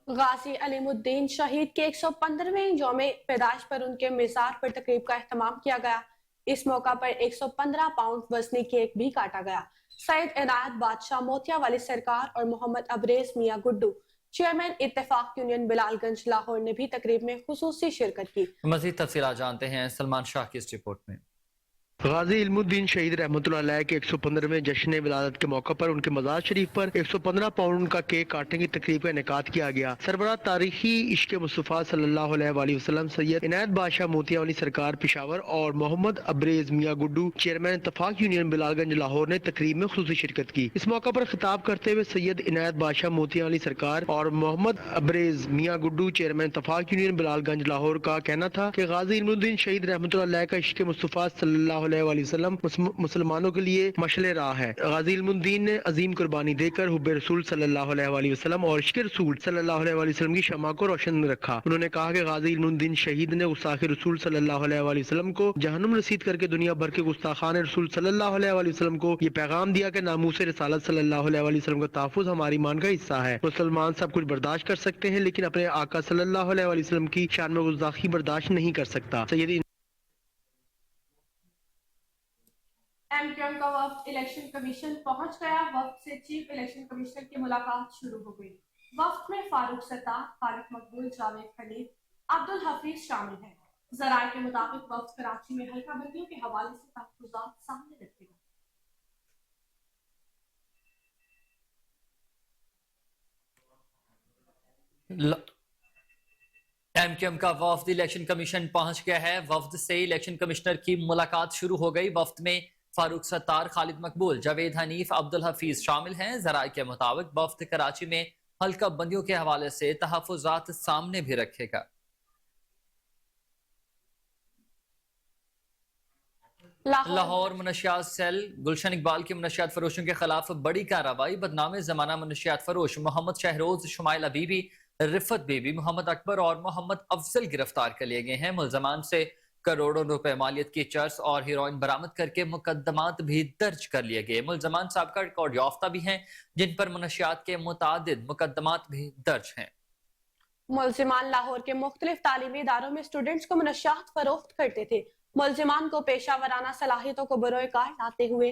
Speaker 2: غازی علیم الدین شہید کے 115ویں یوم پیدائش پر ان کے مزار پر تقریب کا اہتمام کیا گیا۔ اس موقع پر 115 پاؤنڈ وزنی کیک بھی کاٹا گیا۔ سید عنایت بادشاہ موتیا والی سرکار اور محمد ابریز میاں گڈو چیئرمین اتفاق یونین بلال گنج لاہور نے بھی تقریب میں خصوصی شرکت کی۔
Speaker 1: مزید تفصیلات جانتے ہیں سلمان شاہ کی اس رپورٹ میں۔
Speaker 10: غازی علم الدین شہید رحمۃ اللہ علیہ کے 115ویں جشن ولادت کے موقع پر ان کے مزار شریف پر 115 پاؤنڈ کا کیک کاٹنے کی تقریب کا انعقاد کیا گیا۔ سربراہ تاریخی عشق مصطفیٰ صلی اللہ علیہ وآلہ وسلم سید عنایت بادشاہ موتیا والی سرکار پشاور اور محمد ابریز میاں گڈو چیئرمین اتفاق یونین بلال گنج لاہور نے تقریب میں خصوصی شرکت کی۔ اس موقع پر خطاب کرتے ہوئے سید عنایت بادشاہ موتیا والی سرکار اور محمد ابریز میاں گڈو چیئرمین اتفاق یونین بلال گنج لاہور کا کہنا تھا کہ غازی علم الدین شہید رحمۃ اللہ علیہ کا عشق مصطفیٰ صلی اللہ علیہ وآلہ وسلم مسلمانوں کے لیے مشعل راہ ہے۔ غازی علم الدین نے عظیم قربانی دے کر حب رسول صلی اللہ علیہ وآلہ وسلم اور عشق رسول صلی اللہ علیہ وآلہ وسلم کی شمع کو روشن رکھا۔ انہوں نے کہا کہ غازی علم الدین شہید نے گستاخ رسول صلی اللہ علیہ وآلہ وسلم کو جہنم رسید کر کے دنیا بھر کے گستاخان رسول صلی اللہ علیہ وآلہ وسلم کو یہ پیغام دیا کہ ناموس رسالت صلی اللہ علیہ وآلہ وسلم کا تحفظ ہماری ایمان کا حصہ ہے۔ مسلمان سب کچھ برداشت کر سکتے ہیں لیکن اپنے آقا صلی اللہ علیہ وآلہ وسلم کی شان میں گستاخی برداشت نہیں کر سکتا۔
Speaker 2: MQM کا وفد الیکشن کمیشن پہنچ گیا۔ وفد سے چیف الیکشن کمشنر کی ملاقات شروع ہو گئی۔ وفد میں فاروق ستار، خالد مقبول، جاوید خلیل، عبدالحفیظ شامل ہیں۔ ذرائع کے مطابق وفد کراچی میں حلقہ بندیوں کے حوالے سے تحفظات سامنے رکھے گا۔
Speaker 1: MQM کا وفد الیکشن کمیشن پہنچ گیا ہے۔ وفد سے الیکشن کمشنر کی ملاقات شروع ہو گئی۔ وفد میں فاروق ستار، خالد مقبول، جاوید حنیف، عبدالحفیظ شامل ہیں۔ ذرائع کے مطابق وفد کراچی میں حلقہ بندیوں کے حوالے سے تحفظات سامنے بھی رکھے گا۔ لاہور منشیات سیل گلشن اقبال کی منشیات فروشوں کے خلاف بڑی کارروائی۔ بدنام زمانہ منشیات فروش محمد شہروز، شمائل حبیبی، رفت بیبی، محمد اکبر اور محمد افضل گرفتار کر لیے گئے ہیں۔ ملزمان سے करोड़ों रुपए मालियत की चर्स और हीरोइन बरामद करके मुकदमात भी दर्ज कर लिए गए। मुलजमान साबका रिकॉर्ड याफ्ता भी हैं, जिन पर मनशियात के मुतादिद मुकदमात भी दर्ज हैं।
Speaker 2: मुलजिमान लाहौर के मुख्तलिफ तालीमी इदारों में स्टूडेंट्स को मनशियात फरोख्त करते थे। मुलजिमान को पेशा वराना सलाहियतों को बरोए कार लाते हुए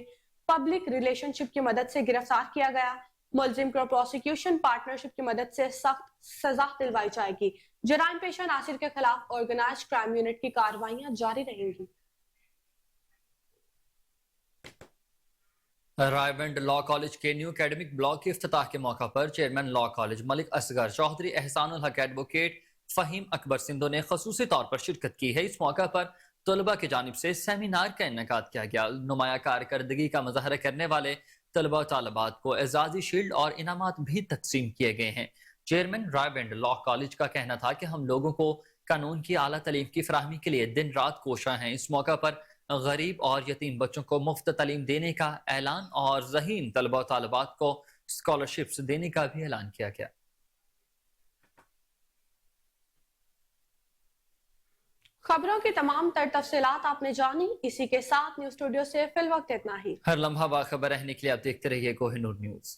Speaker 2: पब्लिक रिलेशनशिप की मदद से गिरफ्तार किया गया। मुलजिम को प्रोसिक्यूशन पार्टनरशिप की मदद से सख्त सजा दिलवाई जाएगी। जराइम पेशा नासिर के खिलाफ ऑर्गेनाइज्ड क्राइम यूनिट की कार्रवाइयां जारी रहेंगी।
Speaker 1: रायबंड लॉ कॉलेज के न्यू एकेडमिक ब्लॉक के इफ्तिताह के मौका पर chairman law college Malik Asghar Chaudhry Ehsanul Haq advocate Faheem Akbar Sindhu ने खसूसी तौर पर शिरकत की है। इस मौका पर तलबा की जानिब से सेमिनार का इनेकाद किया गया। नुमाया कारकर्दगी का मुजाहरा करने वाले तलबा तालबात को एजाजी शील्ड और इनामात भी तकसीम किए गए हैं। चेयरमैन रायबंड लॉ कॉलेज का कहना था कि हम लोगों को कानून की आला तालीम की फराहमी के लिए दिन रात कोशा हैं। इस मौका पर गरीब और यतीम बच्चों को मुफ्त तालीम देने का ऐलान और ज़हीन तलबा तालबात को स्कॉलरशिप्स देने का भी ऐलान किया गया।
Speaker 2: खबरों की तमाम तर तफसीलात आपने जानी। इसी के साथ न्यूज स्टूडियो से फिल वक्त इतना ही।
Speaker 1: हर लम्हा बाखबर रहने के लिए आप देखते रहिए कोहिनूर न्यूज।